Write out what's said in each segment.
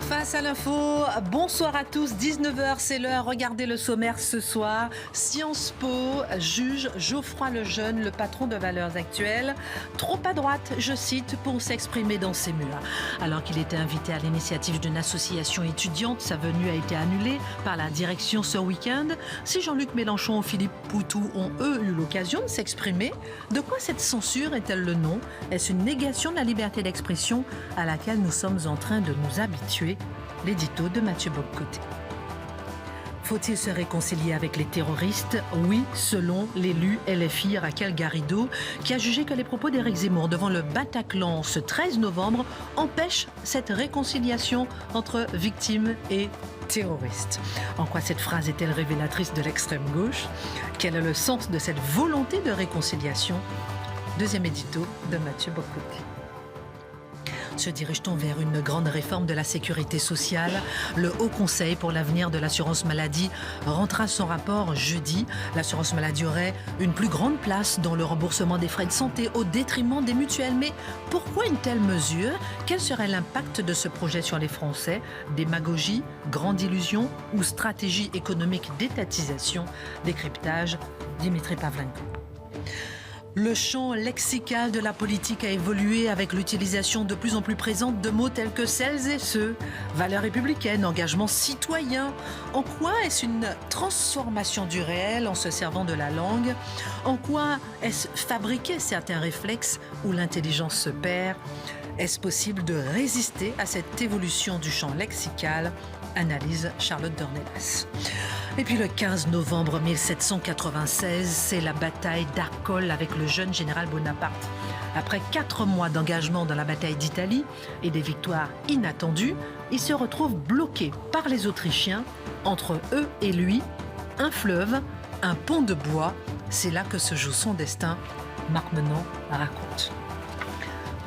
Face à l'info, bonsoir à tous, 19h, c'est l'heure, regardez le sommaire ce soir. Sciences Po juge Geoffroy Lejeune, le patron de Valeurs Actuelles, trop à droite, je cite, pour s'exprimer dans ces murs. Alors qu'il était invité à l'initiative d'une association étudiante, sa venue a été annulée par la direction ce week-end. Si Jean-Luc Mélenchon et Philippe Poutou ont eux eu l'occasion de s'exprimer, de quoi cette censure est-elle le nom? Est-ce une négation de la liberté d'expression à laquelle nous sommes en train de nous habituer? L'édito de Mathieu Bock-Côté. Faut-il se réconcilier avec les terroristes? Oui, selon l'élu LFI Raquel Garrido, qui a jugé que les propos d'Éric Zemmour devant le Bataclan ce 13 novembre empêchent cette réconciliation entre victimes et terroristes. En quoi cette phrase est-elle révélatrice de l'extrême gauche? Quel est le sens de cette volonté de réconciliation? Deuxième édito de Mathieu Bock-Côté. Se dirige-t-on vers une grande réforme de la sécurité sociale? Le Haut Conseil pour l'avenir de l'assurance maladie rendra son rapport jeudi. L'assurance maladie aurait une plus grande place dans le remboursement des frais de santé au détriment des mutuelles. Mais pourquoi une telle mesure? Quel serait l'impact de ce projet sur les Français? Démagogie, grande illusion ou stratégie économique d'étatisation? Décryptage, Dimitri Pavlenko. Le champ lexical de la politique a évolué avec l'utilisation de plus en plus présente de mots tels que celles et ceux, valeurs républicaines, engagement citoyen. En quoi est-ce une transformation du réel en se servant de la langue? En quoi est-ce fabriquer certains réflexes où l'intelligence se perd? Est-ce possible de résister à cette évolution du champ lexical? Analyse Charlotte Dornelas. Et puis le 15 novembre 1796, c'est la bataille d'Arcole avec le jeune général Bonaparte. Après 4 mois d'engagement dans la bataille d'Italie et des victoires inattendues, il se retrouve bloqué par les Autrichiens. Entre eux et lui, un fleuve, un pont de bois. C'est là que se joue son destin. Marc Menon raconte.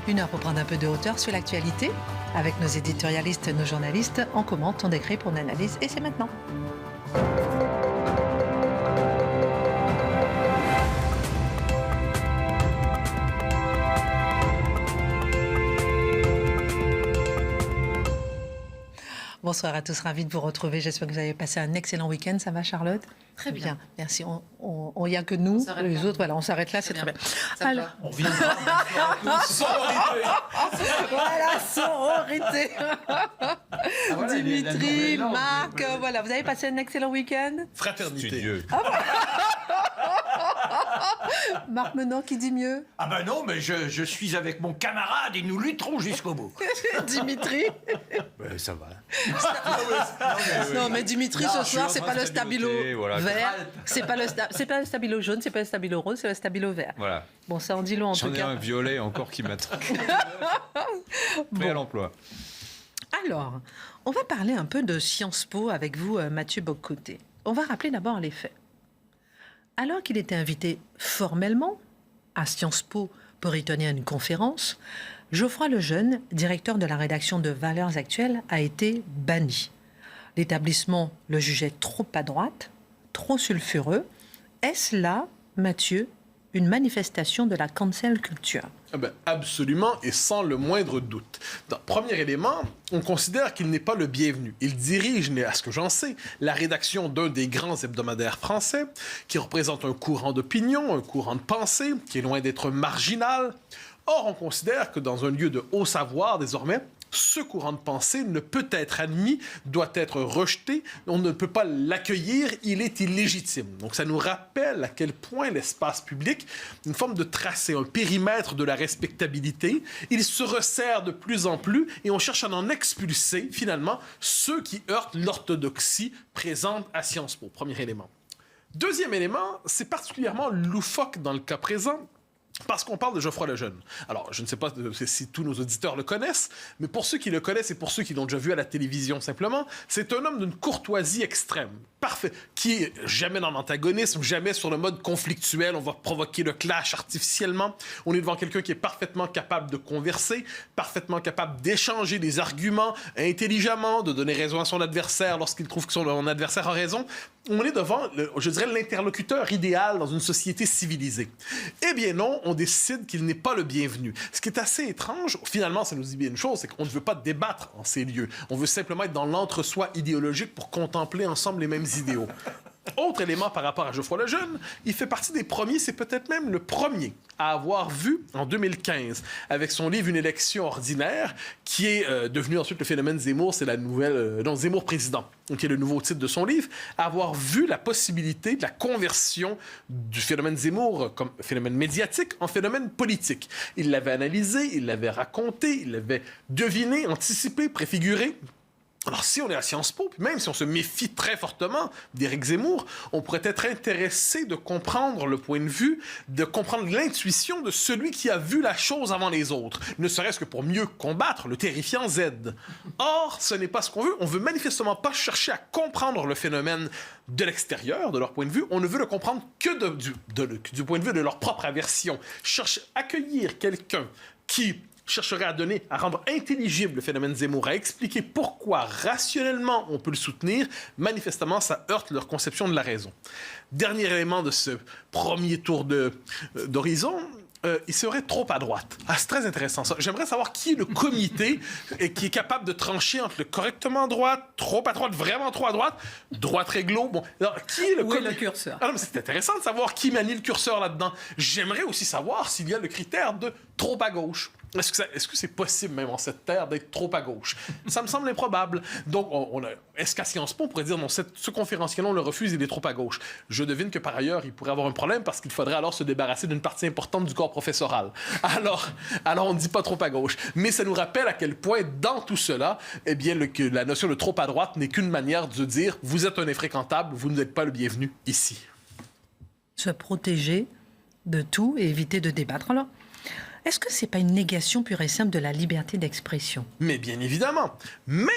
1 heure pour prendre un peu de hauteur sur l'actualité. Avec nos éditorialistes, nos journalistes, on commente, on décrypte, on analyse. Et c'est maintenant. Bonsoir à tous, ravi de vous retrouver. J'espère que vous avez passé un excellent week-end. Ça va, Charlotte? Très bien. Merci. Il n'y a que nous, les autres. Voilà, on s'arrête là, c'est très bien. Alors, on reviendra. Voilà, sororité. Voilà, Dimitri, Marc, voilà. Vous avez passé un excellent week-end? Fraternité. Marc Menon qui dit mieux? Ah ben non, mais je suis avec mon camarade et nous lutterons jusqu'au bout. Dimitri? Ben, ça va. Non, mais Dimitri, ce soir, c'est pas le stabilo vert, c'est pas le stabilo jaune, c'est pas le stabilo rose, c'est le stabilo vert. Voilà. Bon, ça en dit long en tout cas. J'en ai un violet encore qui m'attend. Prêt à l'emploi. Alors, on va parler un peu de Sciences Po avec vous, Mathieu Bock-Côté. On va rappeler d'abord les faits. Alors qu'il était invité formellement à Sciences Po pour y tenir une conférence, Geoffroy Lejeune, directeur de la rédaction de Valeurs Actuelles, a été banni. L'établissement le jugeait trop à droite, trop sulfureux. Est-ce là, Mathieu, une manifestation de la cancel culture? Absolument, et sans le moindre doute. Premier élément, on considère qu'il n'est pas le bienvenu. Il dirige, à ce que j'en sais, la rédaction d'un des grands hebdomadaires français, qui représente un courant d'opinion, un courant de pensée, qui est loin d'être marginal. Or, on considère que dans un lieu de haut savoir, désormais, ce courant de pensée ne peut être admis, doit être rejeté, on ne peut pas l'accueillir, il est illégitime. Donc ça nous rappelle à quel point l'espace public, une forme de tracé, un périmètre de la respectabilité, il se resserre de plus en plus et on cherche à en expulser finalement ceux qui heurtent l'orthodoxie présente à Sciences Po. Premier élément. Deuxième élément, c'est particulièrement loufoque dans le cas présent, parce qu'on parle de Geoffroy Lejeune. Alors, je ne sais pas si tous nos auditeurs le connaissent, mais pour ceux qui le connaissent et pour ceux qui l'ont déjà vu à la télévision simplement, c'est un homme d'une courtoisie extrême, parfait, qui est jamais dans l'antagonisme, jamais sur le mode conflictuel, on va provoquer le clash artificiellement. On est devant quelqu'un qui est parfaitement capable de converser, parfaitement capable d'échanger des arguments intelligemment, de donner raison à son adversaire lorsqu'il trouve que son adversaire a raison. On est devant, je dirais, l'interlocuteur idéal dans une société civilisée. Eh bien non, on décide qu'il n'est pas le bienvenu. Ce qui est assez étrange, finalement, ça nous dit bien une chose, c'est qu'on ne veut pas débattre en ces lieux. On veut simplement être dans l'entre-soi idéologique pour contempler ensemble les mêmes idéaux. Autre élément par rapport à Geoffroy Lejeune, il fait partie des premiers, c'est peut-être même le premier à avoir vu, en 2015, avec son livre « Une élection ordinaire », qui est devenu ensuite le phénomène Zemmour, c'est la nouvelle... Zemmour président, qui est le nouveau titre de son livre, avoir vu la possibilité de la conversion du phénomène Zemmour comme phénomène médiatique en phénomène politique. Il l'avait analysé, il l'avait raconté, il l'avait deviné, anticipé, préfiguré. Alors, si on est à Sciences Po, puis même si on se méfie très fortement d'Éric Zemmour, on pourrait être intéressé de comprendre le point de vue, de comprendre l'intuition de celui qui a vu la chose avant les autres, ne serait-ce que pour mieux combattre le terrifiant Z. Or, ce n'est pas ce qu'on veut. On veut manifestement pas chercher à comprendre le phénomène de l'extérieur, de leur point de vue. On ne veut le comprendre que du point de vue de leur propre aversion. Chercher à accueillir quelqu'un qui chercherait à rendre intelligible le phénomène Zemmour, à expliquer pourquoi rationnellement on peut le soutenir, manifestement ça heurte leur conception de la raison. Dernier élément de ce premier tour d'horizon, il serait trop à droite. Ah, c'est très intéressant ça. J'aimerais savoir qui est le comité et qui est capable de trancher entre le correctement à droite, trop à droite, vraiment trop à droite réglo. Bon, alors, qui est le Où est le curseur? Ah non, mais c'est intéressant de savoir qui manie le curseur là-dedans. J'aimerais aussi savoir s'il y a le critère de trop à gauche. Est-ce que c'est possible, même en cette terre, d'être trop à gauche? Ça me semble improbable. Donc, est-ce qu'à Sciences Po, on pourrait dire, non, ce conférencier-là, on le refuse, il est trop à gauche? Je devine que, par ailleurs, il pourrait avoir un problème parce qu'il faudrait alors se débarrasser d'une partie importante du corps professoral. Alors on ne dit pas trop à gauche. Mais ça nous rappelle à quel point, dans tout cela, eh bien, que la notion de trop à droite n'est qu'une manière de dire, vous êtes un infréquentable, vous n'êtes pas le bienvenu ici. Se protéger de tout et éviter de débattre. Alors, est-ce que c'est pas une négation pure et simple de la liberté d'expression? Mais bien évidemment. Mais,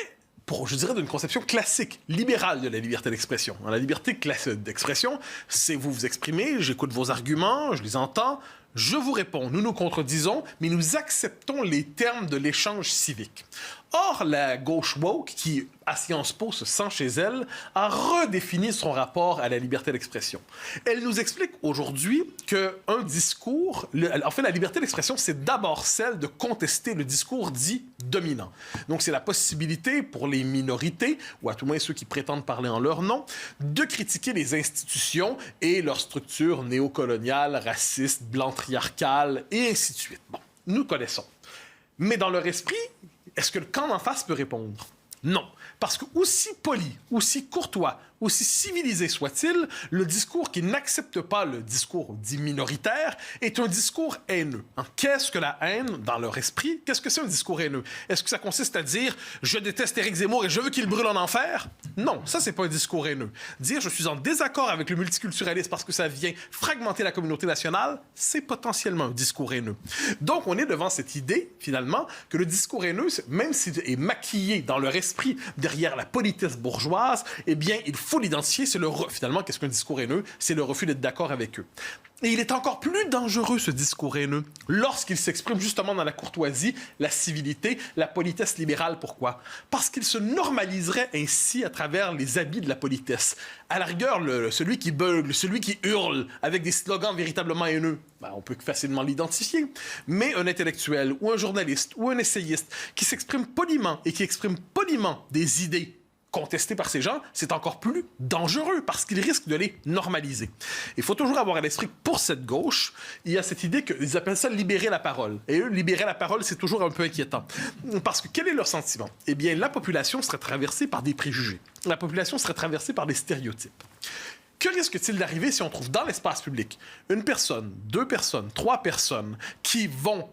je dirais, d'une conception classique, libérale de la liberté d'expression. La liberté d'expression, c'est vous exprimez, j'écoute vos arguments, je les entends, je vous réponds, nous nous contredisons, mais nous acceptons les termes de l'échange civique. Or, la gauche woke, qui, à Sciences Po, se sent chez elle, a redéfini son rapport à la liberté d'expression. Elle nous explique aujourd'hui qu'un discours... En fait, la liberté d'expression, c'est d'abord celle de contester le discours dit dominant. Donc, c'est la possibilité pour les minorités, ou à tout moins ceux qui prétendent parler en leur nom, de critiquer les institutions et leurs structures néocoloniales, racistes, blanc-triarcales, et ainsi de suite. Bon, nous connaissons. Mais dans leur esprit, est-ce que le camp d'en face peut répondre? Non. Parce que aussi poli, aussi courtois, aussi civilisé soit-il, le discours qui n'accepte pas le discours dit minoritaire est un discours haineux. Qu'est-ce que la haine dans leur esprit? Qu'est-ce que c'est un discours haineux? Est-ce que ça consiste à dire « je déteste Éric Zemmour et je veux qu'il brûle en enfer » ? Non, ça c'est pas un discours haineux. Dire « je suis en désaccord avec le multiculturalisme parce que ça vient fragmenter la communauté nationale », c'est potentiellement un discours haineux. Donc on est devant cette idée, finalement, que le discours haineux, même s'il est maquillé dans leur esprit derrière la politesse bourgeoise, eh bien, il faut l'identifier. Finalement, qu'est-ce qu'un discours haineux? C'est le refus d'être d'accord avec eux. Et il est encore plus dangereux, ce discours haineux, lorsqu'il s'exprime justement dans la courtoisie, la civilité, la politesse libérale. Pourquoi? Parce qu'il se normaliserait ainsi à travers les habits de la politesse. À la rigueur, celui qui bugle, celui qui hurle avec des slogans véritablement haineux, on peut facilement l'identifier. Mais un intellectuel ou un journaliste ou un essayiste qui s'exprime poliment et qui exprime poliment des idées contesté par ces gens, c'est encore plus dangereux parce qu'ils risquent de les normaliser. Il faut toujours avoir à l'esprit que pour cette gauche, il y a cette idée qu'ils appellent ça libérer la parole. Et eux, libérer la parole, c'est toujours un peu inquiétant. Parce que quel est leur sentiment? Eh bien, la population serait traversée par des préjugés. La population serait traversée par des stéréotypes. Que risque-t-il d'arriver si on trouve dans l'espace public une personne, 2 personnes, 3 personnes qui vont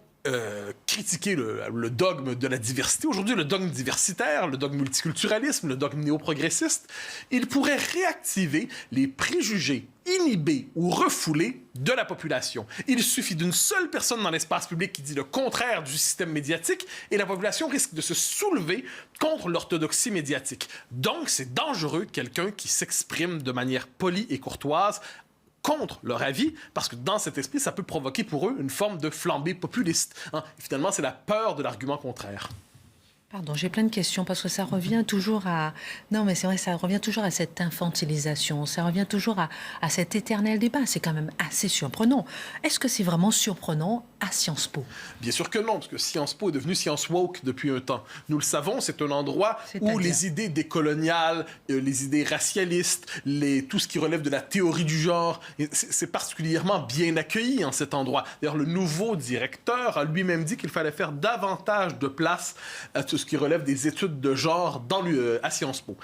critiquer le dogme de la diversité. Aujourd'hui, le dogme diversitaire, le dogme multiculturalisme, le dogme néo-progressiste, il pourrait réactiver les préjugés inhibés ou refoulés de la population. Il suffit d'une seule personne dans l'espace public qui dit le contraire du système médiatique et la population risque de se soulever contre l'orthodoxie médiatique. Donc, c'est dangereux, quelqu'un qui s'exprime de manière polie et courtoise contre leur avis, parce que dans cet esprit, ça peut provoquer pour eux une forme de flambée populiste. Et finalement, c'est la peur de l'argument contraire. Pardon, j'ai plein de questions parce que ça revient toujours à... Non, mais c'est vrai, ça revient toujours à cette infantilisation, ça revient toujours à cet éternel débat. C'est quand même assez surprenant. Est-ce que c'est vraiment surprenant à Sciences Po? Bien sûr que non, parce que Sciences Po est devenu Sciences Woke depuis un temps. Nous le savons, c'est un endroit où les idées décoloniales, les idées racialistes, tout ce qui relève de la théorie du genre, c'est particulièrement bien accueilli en cet endroit. D'ailleurs, le nouveau directeur a lui-même dit qu'il fallait faire davantage de place à tout ce qui relève des études de genre à Sciences Po.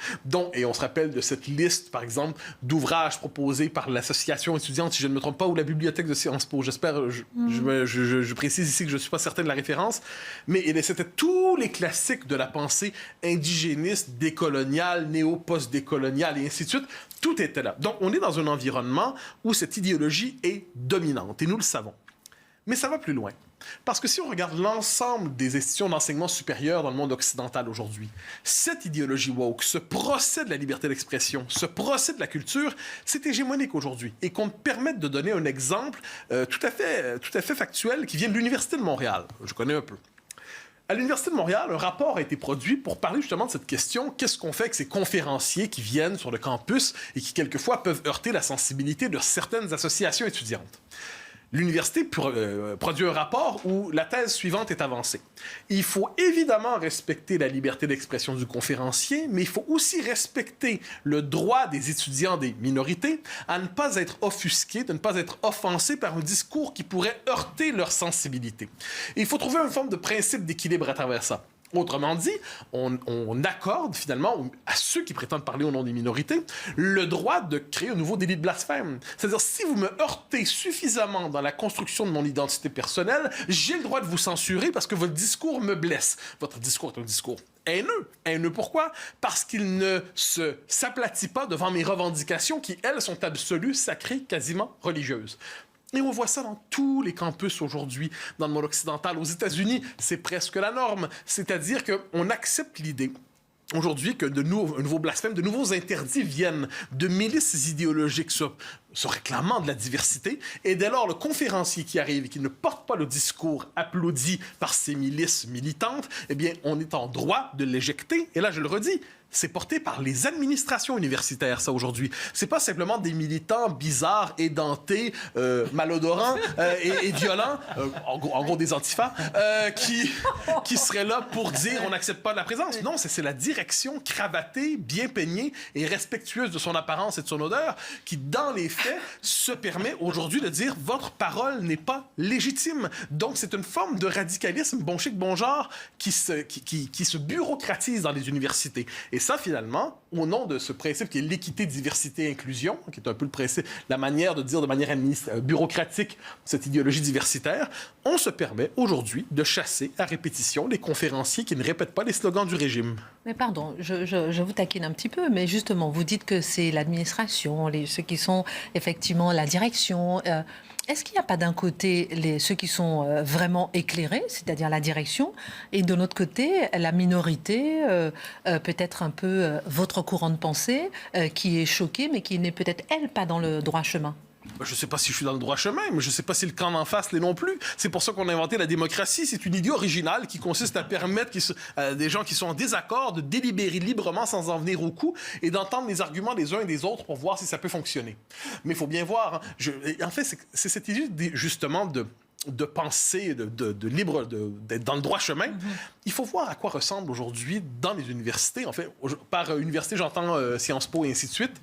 Et on se rappelle de cette liste, par exemple, d'ouvrages proposés par l'association étudiante, si je ne me trompe pas, ou la bibliothèque de Sciences Po. J'espère, je précise ici que je ne suis pas certain de la référence, mais c'était tous les classiques de la pensée indigéniste, décoloniale, néo-post-décoloniale et ainsi de suite. Tout était là. Donc, on est dans un environnement où cette idéologie est dominante, et nous le savons. Mais ça va plus loin. Parce que si on regarde l'ensemble des institutions d'enseignement supérieur dans le monde occidental aujourd'hui, cette idéologie woke, ce procès de la liberté d'expression, ce procès de la culture, c'est hégémonique aujourd'hui. Et qu'on me permette de donner un exemple tout à fait factuel qui vient de l'Université de Montréal. Je connais un peu. À l'Université de Montréal, un rapport a été produit pour parler justement de cette question. Qu'est-ce qu'on fait avec ces conférenciers qui viennent sur le campus et qui, quelquefois, peuvent heurter la sensibilité de certaines associations étudiantes? L'université produit un rapport où la thèse suivante est avancée. Il faut évidemment respecter la liberté d'expression du conférencier, mais il faut aussi respecter le droit des étudiants des minorités à ne pas être offusqués, de ne pas être offensés par un discours qui pourrait heurter leur sensibilité. Et il faut trouver une forme de principe d'équilibre à travers ça. Autrement dit, on accorde finalement à ceux qui prétendent parler au nom des minorités le droit de créer un nouveau délit de blasphème. C'est-à-dire, si vous me heurtez suffisamment dans la construction de mon identité personnelle, j'ai le droit de vous censurer parce que votre discours me blesse. Votre discours est un discours haineux. Haineux pourquoi? Parce qu'il ne s'aplatit pas devant mes revendications qui, elles, sont absolues, sacrées, quasiment religieuses. Et on voit ça dans tous les campus aujourd'hui, dans le monde occidental. Aux États-Unis, c'est presque la norme. C'est-à-dire qu'on accepte l'idée aujourd'hui que un nouveau blasphème, de nouveaux interdits viennent de milices idéologiques se réclamant de la diversité. Et dès lors, le conférencier qui arrive et qui ne porte pas le discours applaudi par ces milices militantes, eh bien, on est en droit de l'éjecter. Et là, je le redis, c'est porté par les administrations universitaires, ça, aujourd'hui. C'est pas simplement des militants bizarres, édentés, malodorants et violents, en gros des antifas, qui seraient là pour dire on n'accepte pas la présence. Non, c'est la direction cravatée, bien peignée et respectueuse de son apparence et de son odeur qui, dans les faits, se permet aujourd'hui de dire votre parole n'est pas légitime. Donc, c'est une forme de radicalisme, bon chic, bon genre, qui se bureaucratise dans les universités. Et ça, finalement, au nom de ce principe qui est l'équité, diversité, inclusion, qui est un peu le principe, la manière de dire de manière bureaucratique cette idéologie diversitaire, on se permet aujourd'hui de chasser à répétition les conférenciers qui ne répètent pas les slogans du régime. Mais pardon, je vous taquine un petit peu, mais justement, vous dites que c'est l'administration, ceux qui sont effectivement la direction. Est-ce qu'il n'y a pas d'un côté ceux qui sont vraiment éclairés, c'est-à-dire la direction, et de l'autre côté, la minorité, peut-être un peu votre courant de pensée, qui est choquée, mais qui n'est peut-être, elle, pas dans le droit chemin? Je ne sais pas si je suis dans le droit chemin, mais je ne sais pas si le camp d'en face l'est non plus. C'est pour ça qu'on a inventé la démocratie. C'est une idée originale qui consiste à permettre des gens qui sont en désaccord de délibérer librement sans en venir au coup et d'entendre les arguments des uns et des autres pour voir si ça peut fonctionner. Mais il faut bien voir. En fait, c'est cette idée justement de penser, d'être dans le droit chemin. Il faut voir à quoi ressemble aujourd'hui dans les universités. En fait, par université, j'entends Sciences Po et ainsi de suite.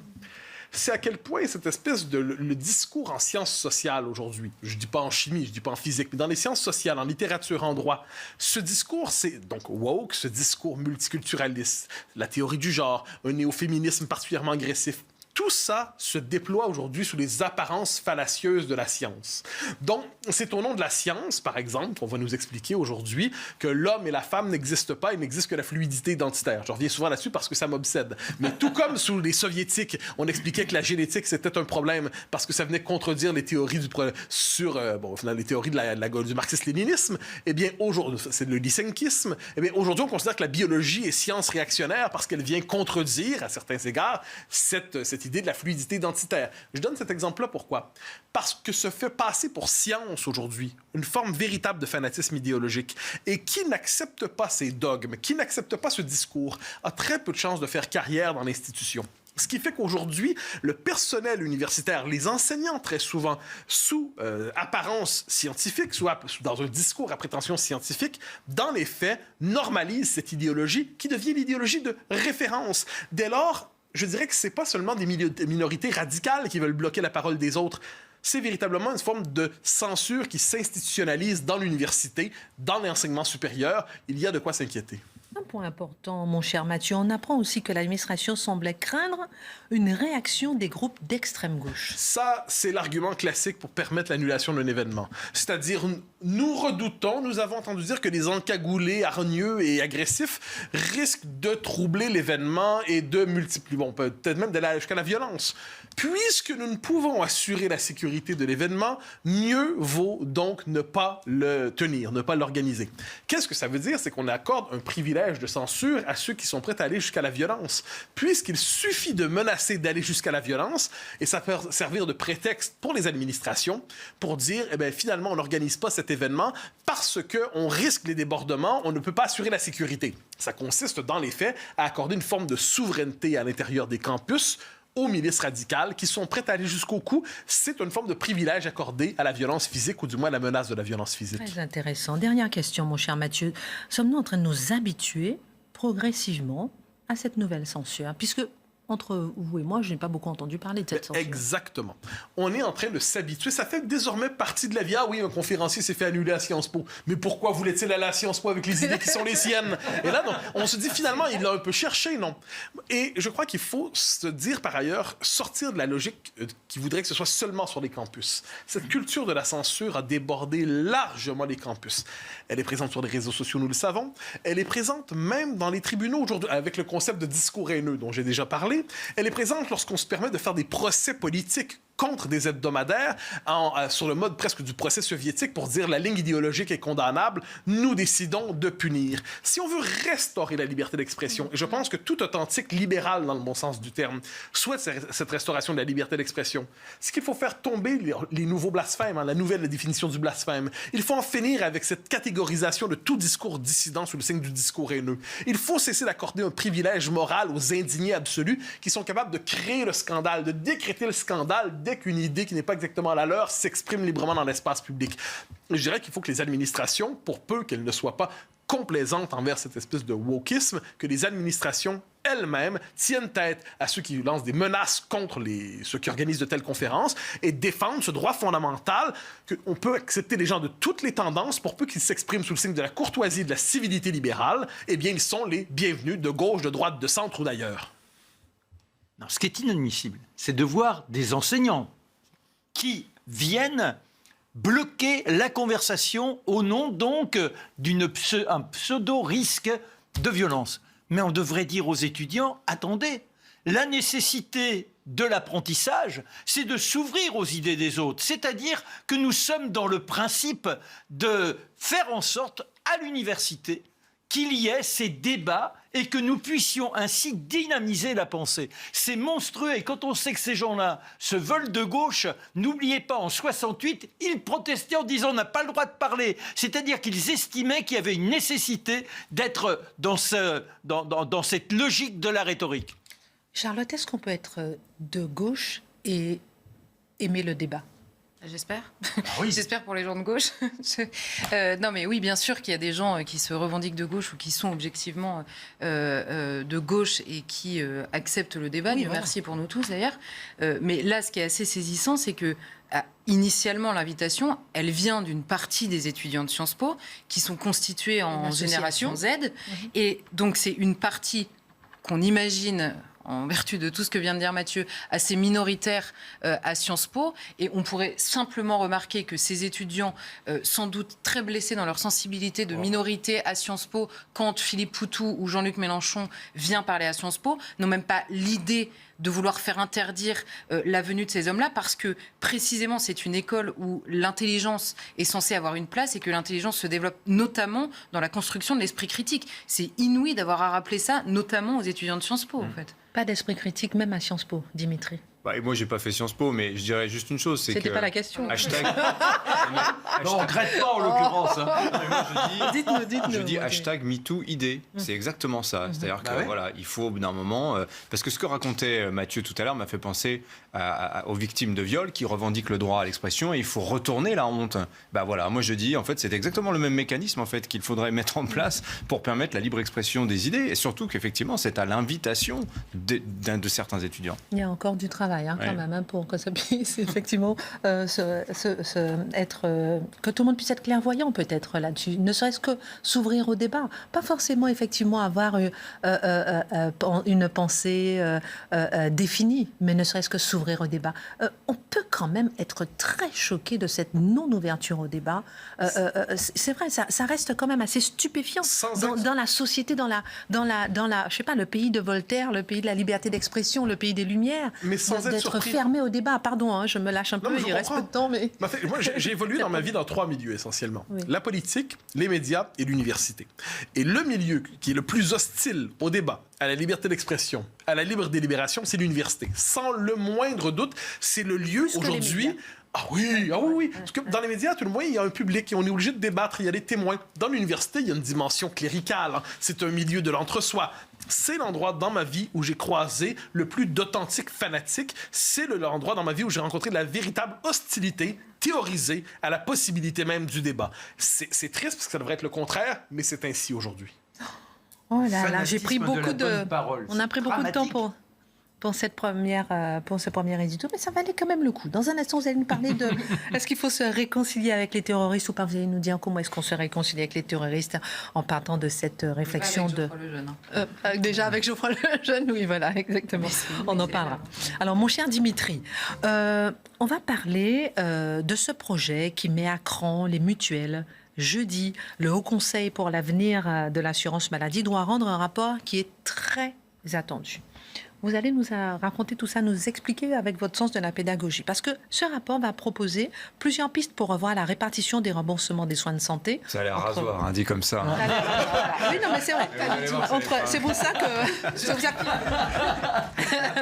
C'est à quel point cette espèce le discours en sciences sociales aujourd'hui, je dis pas en chimie, je dis pas en physique, mais dans les sciences sociales, en littérature, en droit, ce discours, c'est donc woke, ce discours multiculturaliste, la théorie du genre, un néo-féminisme particulièrement agressif. Tout ça se déploie aujourd'hui sous les apparences fallacieuses de la science. Donc, c'est au nom de la science, par exemple, qu'on va nous expliquer aujourd'hui que l'homme et la femme n'existent pas, il n'existe que la fluidité identitaire. Je reviens souvent là-dessus parce que ça m'obsède. Mais tout comme sous les soviétiques, on expliquait que la génétique, c'était un problème parce que ça venait contredire les théories les théories du marxisme-léninisme, eh bien, aujourd'hui, c'est le lysenkisme, eh bien, aujourd'hui, on considère que la biologie est science réactionnaire parce qu'elle vient contredire, à certains égards, cette l'idée de la fluidité identitaire. Je donne cet exemple-là, pourquoi? Parce que se fait passer pour science aujourd'hui une forme véritable de fanatisme idéologique. Et qui n'accepte pas ces dogmes, qui n'accepte pas ce discours, a très peu de chances de faire carrière dans l'institution. Ce qui fait qu'aujourd'hui, le personnel universitaire, les enseignants très souvent, sous apparence scientifique, soit dans un discours à prétention scientifique, dans les faits, normalisent cette idéologie qui devient l'idéologie de référence. Dès lors, je dirais que ce n'est pas seulement des minorités radicales qui veulent bloquer la parole des autres. C'est véritablement une forme de censure qui s'institutionnalise dans l'université, dans l'enseignement supérieur. Il y a de quoi s'inquiéter. Un point important, mon cher Mathieu, on apprend aussi que l'administration semblait craindre une réaction des groupes d'extrême gauche. Ça, c'est l'argument classique pour permettre l'annulation d'un événement. C'est-à-dire, nous avons entendu dire que les encagoulés, hargneux et agressifs risquent de troubler l'événement et de multiplier, peut-être même d'aller jusqu'à la violence. Puisque nous ne pouvons assurer la sécurité de l'événement, mieux vaut donc ne pas le tenir, ne pas l'organiser. Qu'est-ce que ça veut dire? C'est qu'on accorde un privilège de censure à ceux qui sont prêts à aller jusqu'à la violence. Puisqu'il suffit de menacer d'aller jusqu'à la violence, et ça peut servir de prétexte pour les administrations pour dire, finalement, on n'organise pas cet événement parce qu'on risque les débordements, on ne peut pas assurer la sécurité. Ça consiste, dans les faits, à accorder une forme de souveraineté à l'intérieur des campus aux milices radicales qui sont prêtes à aller jusqu'au cou. C'est une forme de privilège accordé à la violence physique ou du moins à la menace de la violence physique. Très intéressant. Dernière question, mon cher Mathieu. Sommes-nous en train de nous habituer progressivement à cette nouvelle censure? Puisque, entre vous et moi, je n'ai pas beaucoup entendu parler de cette censure. Exactement. On est en train de s'habituer. Ça fait désormais partie de la vie. Ah oui, un conférencier s'est fait annuler à Sciences Po. Mais pourquoi voulait-il aller à Sciences Po avec les idées qui sont les siennes? Et là, non, on se dit finalement, il l'a un peu cherché, non? Et je crois qu'il faut se dire par ailleurs, sortir de la logique qui voudrait que ce soit seulement sur les campus. Cette culture de la censure a débordé largement les campus. Elle est présente sur les réseaux sociaux, nous le savons. Elle est présente même dans les tribunaux aujourd'hui, avec le concept de discours haineux dont j'ai déjà parlé. Elle est présente lorsqu'on se permet de faire des procès politiques contre des hebdomadaires sur le mode presque du procès soviétique pour dire la ligne idéologique est condamnable, nous décidons de punir. Si on veut restaurer la liberté d'expression, et je pense que tout authentique libéral dans le bon sens du terme souhaite cette restauration de la liberté d'expression, c'est qu'il faut faire tomber les nouveaux blasphèmes, la nouvelle définition du blasphème. Il faut en finir avec cette catégorisation de tout discours dissident sous le signe du discours haineux. Il faut cesser d'accorder un privilège moral aux indignés absolus qui sont capables de créer le scandale, de décréter le scandale dès qu'une idée qui n'est pas exactement la leur s'exprime librement dans l'espace public. Je dirais qu'il faut que les administrations, pour peu qu'elles ne soient pas complaisantes envers cette espèce de wokisme, que les administrations elles-mêmes tiennent tête à ceux qui lancent des menaces contre ceux qui organisent de telles conférences et défendent ce droit fondamental qu'on peut accepter les gens de toutes les tendances pour peu qu'ils s'expriment sous le signe de la courtoisie et de la civilité libérale. Eh bien, ils sont les bienvenus de gauche, de droite, de centre ou d'ailleurs. Non, ce qui est inadmissible, c'est de voir des enseignants qui viennent bloquer la conversation au nom donc d'un pseudo-risque de violence. Mais on devrait dire aux étudiants, attendez, la nécessité de l'apprentissage, c'est de s'ouvrir aux idées des autres. C'est-à-dire que nous sommes dans le principe de faire en sorte à l'université qu'il y ait ces débats et que nous puissions ainsi dynamiser la pensée. C'est monstrueux. Et quand on sait que ces gens-là se veulent de gauche, n'oubliez pas, en 68, ils protestaient en disant « on n'a pas le droit de parler ». C'est-à-dire qu'ils estimaient qu'il y avait une nécessité d'être dans cette logique de la rhétorique. Charlotte, est-ce qu'on peut être de gauche et aimer le débat ? J'espère. Ah oui. J'espère pour les gens de gauche. Non, mais oui, bien sûr qu'il y a des gens qui se revendiquent de gauche ou qui sont objectivement de gauche et qui acceptent le débat. Oui, Dieu merci pour nous tous, d'ailleurs. Mais là, ce qui est assez saisissant, c'est que initialement, l'invitation, elle vient d'une partie des étudiants de Sciences Po qui sont constitués en génération Z. Et donc, c'est une partie qu'on imagine, en vertu de tout ce que vient de dire Mathieu, assez minoritaire à Sciences Po. Et on pourrait simplement remarquer que ces étudiants, sans doute très blessés dans leur sensibilité de minorité à Sciences Po, quand Philippe Poutou ou Jean-Luc Mélenchon vient parler à Sciences Po, n'ont même pas l'idée de vouloir faire interdire la venue de ces hommes-là, parce que précisément c'est une école où l'intelligence est censée avoir une place et que l'intelligence se développe notamment dans la construction de l'esprit critique. C'est inouï d'avoir à rappeler ça, notamment aux étudiants de Sciences Po, en fait. Pas d'esprit critique, même à Sciences Po, Dimitri. Et moi, j'ai pas fait Sciences Po, mais je dirais juste une chose, c'est que... C'était pas la question. Hashtag... Non, on regrette pas en l'occurrence. Dites-nous. Je dis hashtag MeTooID. C'est exactement ça. C'est-à-dire que voilà, il faut au bout d'un moment... parce que ce que racontait Mathieu tout à l'heure m'a fait penser aux victimes de viol qui revendiquent le droit à l'expression et il faut retourner la honte. Voilà, moi je dis, en fait, c'est exactement le même mécanisme en fait, qu'il faudrait mettre en place pour permettre la libre expression des idées et surtout qu'effectivement, c'est à l'invitation de certains étudiants. Il y a encore du travail quand même pour que ça puisse effectivement que tout le monde puisse être clairvoyant peut-être là-dessus, ne serait-ce que s'ouvrir au débat, pas forcément effectivement avoir une pensée définie, mais ne serait-ce que s'ouvrir au débat. On peut quand même être très choqué de cette non-ouverture au débat. C'est vrai, ça reste quand même assez stupéfiant dans la société, dans la, je sais pas, le pays de Voltaire, le pays de la liberté d'expression, le pays des Lumières. Mais sans d'être fermé au débat. Pardon, je me lâche un peu, il reste peu de temps. Mais... Moi, j'ai évolué dans ma vie dans 3 milieux essentiellement. Oui. La politique, les médias et l'université. Et le milieu qui est le plus hostile au débat, à la liberté d'expression, à la libre délibération, c'est l'université. Sans le moindre doute, c'est le lieu aujourd'hui... Ah oui. Parce que dans les médias, tout le moins, il y a un public et on est obligé de débattre, il y a des témoins. Dans l'université, il y a une dimension cléricale. C'est un milieu de l'entre-soi. C'est l'endroit dans ma vie où j'ai croisé le plus d'authentiques fanatiques. C'est l'endroit dans ma vie où j'ai rencontré la véritable hostilité théorisée à la possibilité même du débat. C'est triste parce que ça devrait être le contraire, mais c'est ainsi aujourd'hui. Oh là là, j'ai pris beaucoup de... Parole. On a pris beaucoup de temps pour ce premier édito, mais ça valait quand même le coup. Dans un instant, vous allez nous parler de est-ce qu'il faut se réconcilier avec les terroristes ou pas. Vous allez nous dire comment est-ce qu'on se réconcilie avec les terroristes en partant de cette réflexion déjà avec Geoffroy Lejeune, oui, voilà, exactement. On en parlera. Alors, mon cher Dimitri, on va parler de ce projet qui met à cran les mutuelles. Jeudi, le Haut Conseil pour l'avenir de l'assurance maladie doit rendre un rapport qui est très attendu. Vous allez nous raconter tout ça, nous expliquer avec votre sens de la pédagogie. Parce que ce rapport va proposer plusieurs pistes pour revoir la répartition des remboursements des soins de santé. Ça a l'air rasoir, dit comme ça. Oui, non, mais c'est vrai. C'est pour ça que...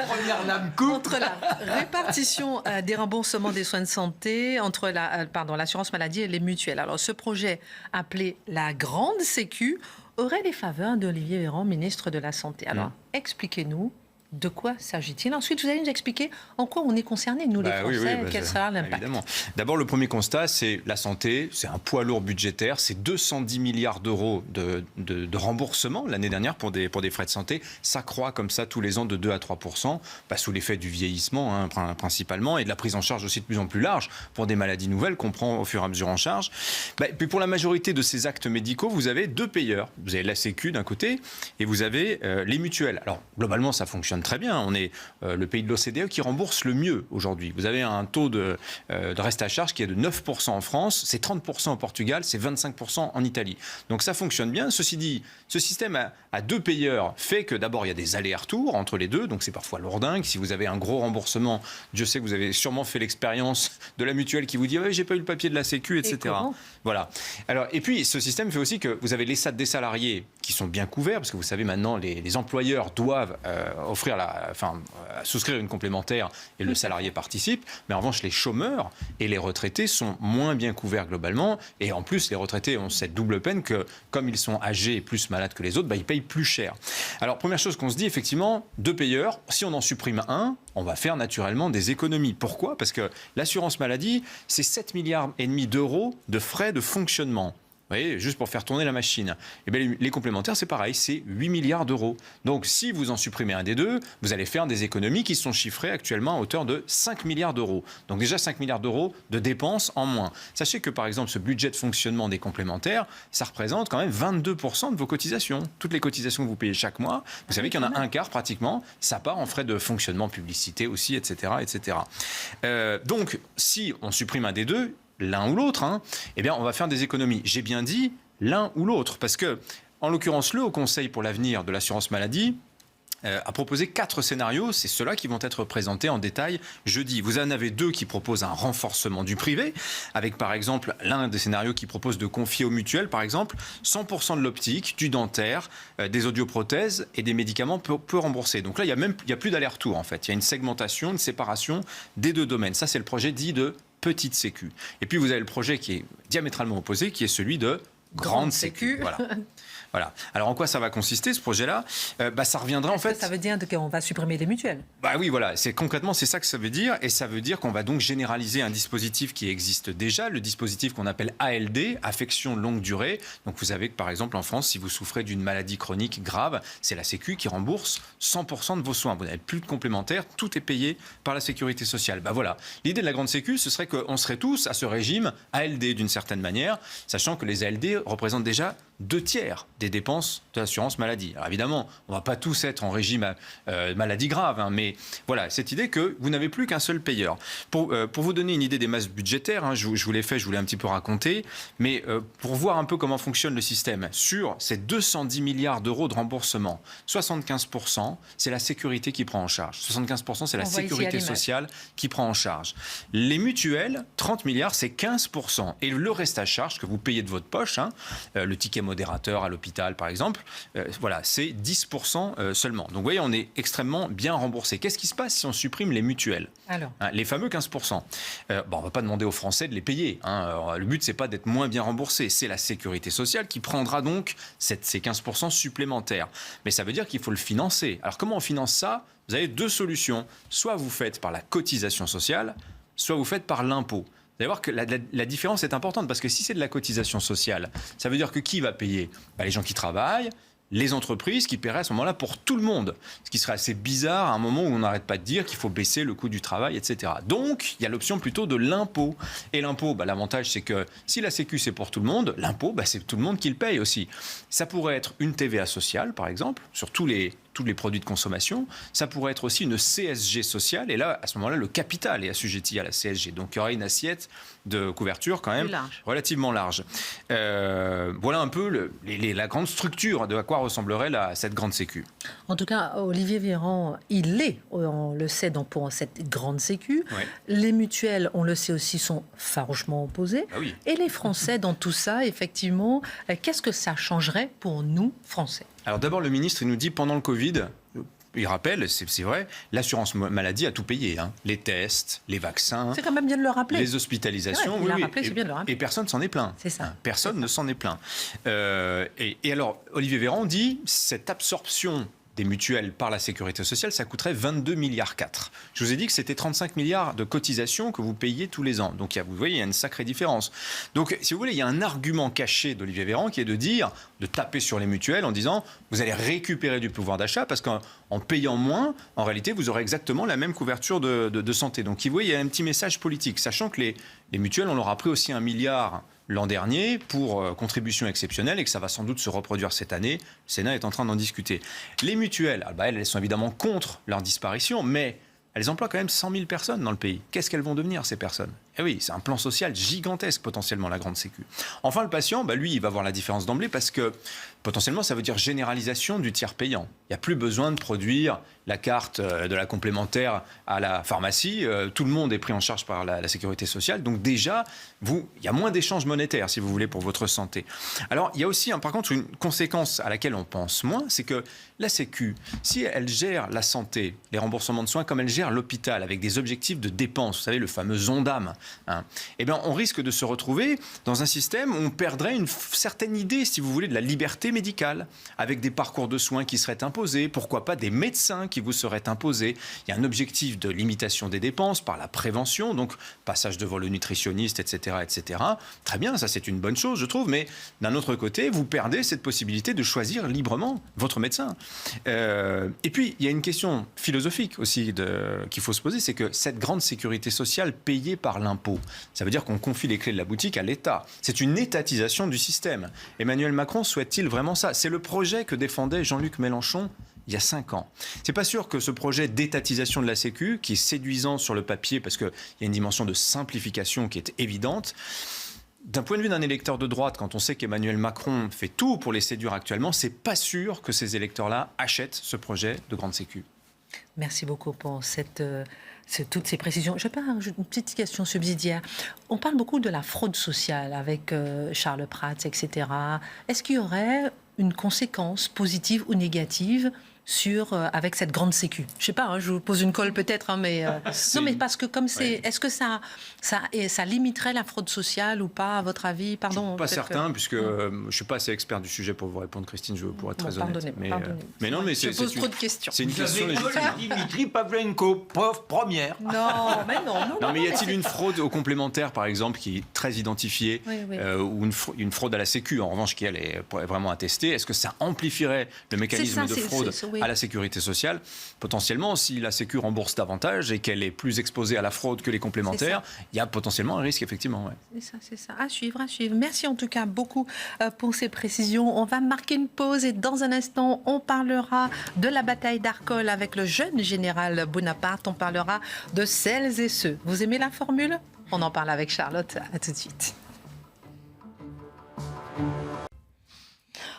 Première lame coupe. Entre la répartition des remboursements des soins de santé, entre l'assurance maladie et les mutuelles. Alors, ce projet, appelé la Grande Sécu, aurait les faveurs d'Olivier Véran, ministre de la Santé. Alors, expliquez-nous. De quoi s'agit-il? Ensuite, vous allez nous expliquer en quoi on est concerné, nous les Français, quel sera l'impact. Évidemment. D'abord, le premier constat, c'est la santé, c'est un poids lourd budgétaire, c'est 210 milliards d'euros de remboursement l'année dernière pour des frais de santé. Ça croît comme ça tous les ans de 2 à 3%, sous l'effet du vieillissement principalement, et de la prise en charge aussi de plus en plus large pour des maladies nouvelles qu'on prend au fur et à mesure en charge. Puis pour la majorité de ces actes médicaux, vous avez 2 payeurs. Vous avez la Sécu d'un côté et vous avez les mutuelles. Alors, globalement, ça fonctionne très bien. On est le pays de l'OCDE qui rembourse le mieux aujourd'hui. Vous avez un taux de reste à charge qui est de 9% en France, c'est 30% au Portugal, c'est 25% en Italie. Donc ça fonctionne bien. Ceci dit, ce système à 2 payeurs fait que d'abord il y a des allers-retours entre les deux, donc c'est parfois lourdingue. Si vous avez un gros remboursement, je sais que vous avez sûrement fait l'expérience de la mutuelle qui vous dit j'ai pas eu le papier de la Sécu, etc. Voilà. Alors, et puis ce système fait aussi que vous avez les des salariés qui sont bien couverts, parce que vous savez maintenant les employeurs doivent souscrire une complémentaire et le salarié participe, mais en revanche les chômeurs et les retraités sont moins bien couverts globalement, et en plus les retraités ont cette double peine que comme ils sont âgés et plus malades que les autres, ils payent plus cher. Alors première chose qu'on se dit, effectivement, 2 payeurs, si on en supprime un, on va faire naturellement des économies. Pourquoi? Parce que l'assurance maladie, c'est 7,5 milliards d'euros de frais de fonctionnement. Vous voyez, juste pour faire tourner la machine. Et bien, les complémentaires, c'est pareil, c'est 8 milliards d'euros. Donc, si vous en supprimez un des deux, vous allez faire des économies qui sont chiffrées actuellement à hauteur de 5 milliards d'euros. Donc, déjà 5 milliards d'euros de dépenses en moins. Sachez que, par exemple, ce budget de fonctionnement des complémentaires, ça représente quand même 22% de vos cotisations. Toutes les cotisations que vous payez chaque mois, vous savez qu'il y en a un quart pratiquement, ça part en frais de fonctionnement, publicité aussi, etc. etc. Donc, si on supprime un des deux, l'un ou l'autre, eh bien, on va faire des économies. J'ai bien dit l'un ou l'autre, parce que, en l'occurrence, le Haut Conseil pour l'avenir de l'assurance maladie a proposé 4 scénarios. C'est ceux-là qui vont être présentés en détail jeudi. Vous en avez 2 qui proposent un renforcement du privé, avec par exemple l'un des scénarios qui propose de confier aux mutuelles, par exemple, 100% de l'optique, du dentaire, des audioprothèses et des médicaments peu remboursés. Donc là, il y a plus d'aller-retour en fait. Il y a une segmentation, une séparation des 2 domaines. Ça, c'est le projet dit de petite sécu. Et puis vous avez le projet qui est diamétralement opposé, qui est celui de grande sécu. Voilà. Alors en quoi ça va consister ce projet-là ? Ça reviendra en fait. Ça veut dire qu'on va supprimer des mutuelles. Oui, voilà. Concrètement, c'est ça que ça veut dire, et ça veut dire qu'on va donc généraliser un dispositif qui existe déjà, le dispositif qu'on appelle ALD, affection longue durée. Donc vous savez que par exemple en France, si vous souffrez d'une maladie chronique grave, c'est la Sécu qui rembourse 100% de vos soins. Vous n'avez plus de complémentaires, tout est payé par la sécurité sociale. Voilà. L'idée de la grande Sécu, ce serait qu'on serait tous à ce régime ALD d'une certaine manière, sachant que les ALD représentent déjà 2/3 des dépenses de l'assurance maladie. Alors évidemment, on ne va pas tous être en régime maladie grave, mais voilà, cette idée que vous n'avez plus qu'un seul payeur. Pour vous donner une idée des masses budgétaires, je vous l'ai fait, je vous l'ai un petit peu raconté, mais pour voir un peu comment fonctionne le système, sur ces 210 milliards d'euros de remboursement, 75%, c'est la sécurité qui prend en charge. 75%, c'est la sécurité sociale qui prend en charge. Les mutuelles, 30 milliards, c'est 15%. Et le reste à charge que vous payez de votre poche, le ticket modérateur à l'hôpital par exemple, c'est 10% seulement. Donc vous voyez, on est extrêmement bien remboursé. Qu'est-ce qui se passe si on supprime les mutuelles ? Alors, les fameux 15%. On ne va pas demander aux Français de les payer. Le but, c'est pas d'être moins bien remboursé. C'est la sécurité sociale qui prendra donc ces 15% supplémentaires. Mais ça veut dire qu'il faut le financer. Alors comment on finance ça ? Vous avez 2 solutions. Soit vous faites par la cotisation sociale, soit vous faites par l'impôt. Vous allez voir que la différence est importante, parce que si c'est de la cotisation sociale, ça veut dire que qui va payer ? Les gens qui travaillent, les entreprises qui paieraient à ce moment-là pour tout le monde. Ce qui serait assez bizarre à un moment où on n'arrête pas de dire qu'il faut baisser le coût du travail, etc. Donc, il y a l'option plutôt de l'impôt. Et l'impôt, l'avantage, c'est que si la Sécu, c'est pour tout le monde, l'impôt, c'est tout le monde qui le paye aussi. Ça pourrait être une TVA sociale, par exemple, sur tous les produits de consommation. Ça pourrait être aussi une CSG sociale. Et là, à ce moment-là, le capital est assujetti à la CSG. Donc, il y aurait une assiette de couverture quand même relativement large. Voilà un peu la grande structure de à quoi ressemblerait cette grande Sécu. En tout cas, Olivier Véran, on le sait, pour cette grande Sécu. Ouais. Les mutuelles, on le sait aussi, sont farouchement opposées. Oui. Et les Français, dans tout ça, effectivement, qu'est-ce que ça changerait pour nous, Français ? Alors d'abord, le ministre, il nous dit pendant le Covid, il rappelle, c'est vrai, l'assurance maladie a tout payé. Les tests, les vaccins, c'est quand même bien de le rappeler. Les hospitalisations. Ouais, il l'a rappelé, c'est bien de le rappeler. Et personne ne s'en est plaint. C'est ça. Personne ne s'en est plaint. Et alors, Olivier Véran dit, cette absorption des mutuelles par la sécurité sociale, ça coûterait 22,4 milliards. Je vous ai dit que c'était 35 milliards de cotisations que vous payiez tous les ans. Donc vous voyez, il y a une sacrée différence. Donc si vous voulez, il y a un argument caché d'Olivier Véran qui est de taper sur les mutuelles en disant vous allez récupérer du pouvoir d'achat parce qu'en payant moins, en réalité, vous aurez exactement la même couverture de santé. Donc vous voyez, il y a un petit message politique, sachant que les mutuelles, on leur a pris aussi 1 milliard l'an dernier pour contribution exceptionnelle et que ça va sans doute se reproduire cette année. Le Sénat est en train d'en discuter. Les mutuelles, elles sont évidemment contre leur disparition, mais elles emploient quand même 100 000 personnes dans le pays. Qu'est-ce qu'elles vont devenir, ces personnes ? Eh oui, c'est un plan social gigantesque, potentiellement, la grande Sécu. Enfin, le patient, lui, il va voir la différence d'emblée parce que, potentiellement, ça veut dire généralisation du tiers payant. Il n'y a plus besoin de produire la carte de la complémentaire à la pharmacie. Tout le monde est pris en charge par la sécurité sociale. Donc déjà, il y a moins d'échanges monétaires, si vous voulez, pour votre santé. Alors, il y a aussi, par contre, une conséquence à laquelle on pense moins, c'est que la Sécu, si elle gère la santé, les remboursements de soins, comme elle gère l'hôpital, avec des objectifs de dépenses, vous savez, le fameux ONDAM, on risque de se retrouver dans un système où on perdrait une certaine idée, si vous voulez, de la liberté médicale, avec des parcours de soins qui seraient imposés, pourquoi pas des médecins qui vous seraient imposés. Il y a un objectif de limitation des dépenses par la prévention, donc passage devant le nutritionniste, etc., etc. Très bien, ça c'est une bonne chose, je trouve, mais d'un autre côté, vous perdez cette possibilité de choisir librement votre médecin. Et puis, il y a une question philosophique aussi qu'il faut se poser, c'est que cette grande sécurité sociale payée par l'impôt, ça veut dire qu'on confie les clés de la boutique à l'État. C'est une étatisation du système. Emmanuel Macron souhaite-t-il vraiment ça ? C'est le projet que défendait Jean-Luc Mélenchon il y a 5 ans. C'est pas sûr que ce projet d'étatisation de la Sécu, qui est séduisant sur le papier parce qu'il y a une dimension de simplification qui est évidente, d'un point de vue d'un électeur de droite, quand on sait qu'Emmanuel Macron fait tout pour les séduire actuellement, c'est pas sûr que ces électeurs-là achètent ce projet de grande sécu. Merci beaucoup pour toutes ces précisions. Je peux rajouter une petite question subsidiaire. On parle beaucoup de la fraude sociale avec Charles Prats, etc. Est-ce qu'il y aurait une conséquence positive ou négative avec cette grande sécu? Je sais pas, je vous pose une colle peut-être, mais non, mais parce que comme c'est, est-ce que ça limiterait la fraude sociale ou pas, à votre avis? Pardon. Je suis pas certain, puisque je suis pas assez expert du sujet pour vous répondre, Christine. Je pourrais être très honnête. Mais non, mais je pose trop de questions. C'est une question légitime. Dimitri Pavlenko, pauvre première. Non, mais non. Non, mais y a-t-il une fraude aux complémentaires, par exemple, qui est très identifiée, ou une fraude à la Sécu, en revanche, qui elle est vraiment attestée? Est-ce que ça amplifierait le mécanisme de fraude à la sécurité sociale? Potentiellement, si la Sécu rembourse davantage et qu'elle est plus exposée à la fraude que les complémentaires, il y a potentiellement un risque, effectivement. Ouais. C'est ça. À suivre. Merci en tout cas beaucoup pour ces précisions. On va marquer une pause et dans un instant, on parlera de la bataille d'Arcole avec le jeune général Bonaparte. On parlera de celles et ceux. Vous aimez la formule? On en parle avec Charlotte. À tout de suite.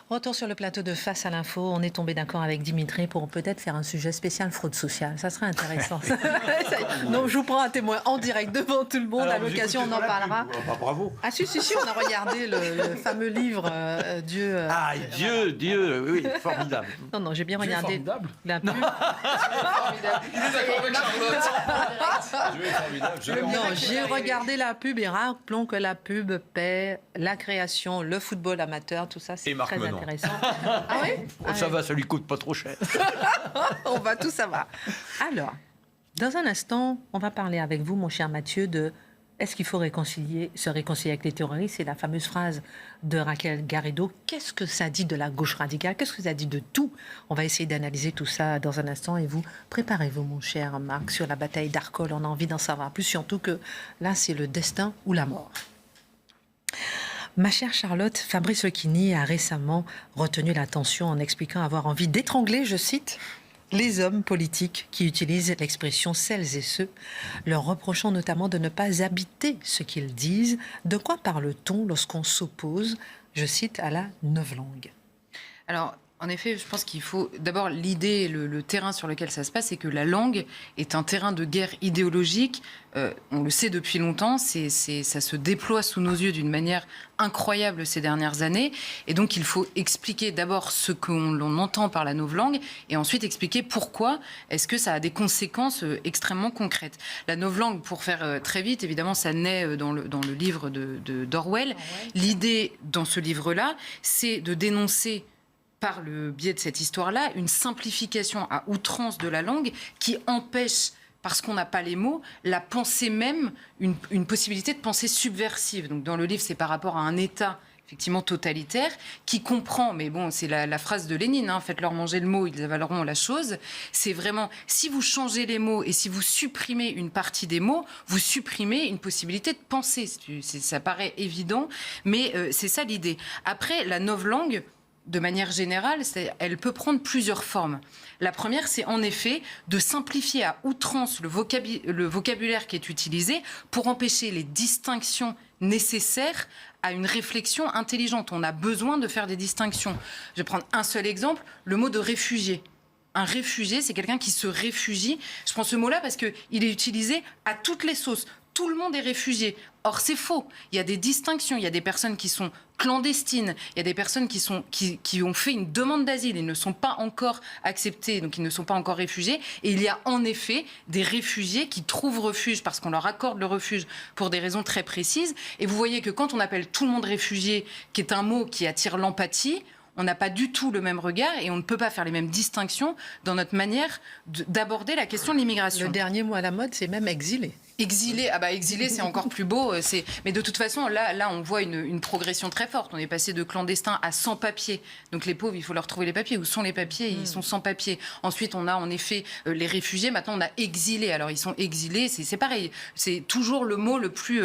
Retour sur le plateau de Face à l'info. On est tombé d'accord avec Dimitri pour peut-être faire un sujet spécial fraude sociale. Ça serait intéressant. Non, je vous prends un témoin en direct devant tout le monde. Alors, à l'occasion, on en parlera. Bravo. Ah si, on a regardé le fameux livre Dieu. Dieu, oui, formidable. Non, j'ai bien regardé formidable. la pub. Il est d'accord avec Charlotte. Non, j'ai regardé la pub et rappelons que la pub paie la création, le football amateur, tout ça, c'est très intéressant. Ah oui? Ça va, ça lui coûte pas trop cher. On va tout savoir. Alors, dans un instant, on va parler avec vous, mon cher Mathieu, de est-ce qu'il faut se réconcilier avec les terroristes? C'est la fameuse phrase de Raquel Garrido. Qu'est-ce que ça dit de la gauche radicale? Qu'est-ce que ça dit de tout? On va essayer d'analyser tout ça dans un instant. Et vous, préparez-vous, mon cher Marc, sur la bataille d'Arcole. On a envie d'en savoir plus, surtout que là, c'est le destin ou la mort. Ma chère Charlotte, Fabrice Lucchini a récemment retenu l'attention en expliquant avoir envie d'étrangler, je cite, les hommes politiques qui utilisent l'expression « celles et ceux », leur reprochant notamment de ne pas habiter ce qu'ils disent. De quoi parle-t-on lorsqu'on s'oppose, je cite, à la novlangue? Alors, en effet, je pense qu'il faut d'abord l'idée, le terrain sur lequel ça se passe, c'est que la langue est un terrain de guerre idéologique. On le sait depuis longtemps, ça se déploie sous nos yeux d'une manière incroyable ces dernières années. Et donc, il faut expliquer d'abord ce qu'on entend par la novlangue et ensuite expliquer pourquoi est-ce que ça a des conséquences extrêmement concrètes. La novlangue, pour faire très vite, évidemment, ça naît dans le livre d'Orwell. L'idée dans ce livre-là, c'est de dénoncer par le biais de cette histoire-là, une simplification à outrance de la langue qui empêche, parce qu'on n'a pas les mots, la pensée même, une possibilité de pensée subversive. Donc dans le livre, c'est par rapport à un État effectivement totalitaire, qui comprend, mais bon, c'est la phrase de Lénine, faites-leur manger le mot, ils avaleront la chose. C'est vraiment, si vous changez les mots et si vous supprimez une partie des mots, vous supprimez une possibilité de penser. Ça paraît évident, mais c'est ça l'idée. Après, la novlangue, de manière générale, elle peut prendre plusieurs formes. La première, c'est en effet de simplifier à outrance le vocabulaire qui est utilisé pour empêcher les distinctions nécessaires à une réflexion intelligente. On a besoin de faire des distinctions. Je vais prendre un seul exemple, le mot de réfugié. Un réfugié, c'est quelqu'un qui se réfugie. Je prends ce mot-là parce qu'il est utilisé à toutes les sauces. Tout le monde est réfugié. Or, c'est faux. Il y a des distinctions. Il y a des personnes qui sont clandestines. Il y a des personnes qui ont fait une demande d'asile. Ils ne sont pas encore acceptés, donc ils ne sont pas encore réfugiés. Et il y a en effet des réfugiés qui trouvent refuge parce qu'on leur accorde le refuge pour des raisons très précises. Et vous voyez que quand on appelle tout le monde réfugié, qui est un mot qui attire l'empathie, on n'a pas du tout le même regard et on ne peut pas faire les mêmes distinctions dans notre manière d'aborder la question de l'immigration. Le dernier mot à la mode, c'est même exilé. Exilé, exilé, c'est encore plus beau. Mais de toute façon, là, on voit une progression très forte. On est passé de clandestins à sans papiers. Donc les pauvres, il faut leur trouver les papiers. Où sont les papiers? Ils sont sans papiers. Ensuite, on a en effet les réfugiés. Maintenant, on a exilés. Alors ils sont exilés, c'est pareil. C'est toujours le mot le plus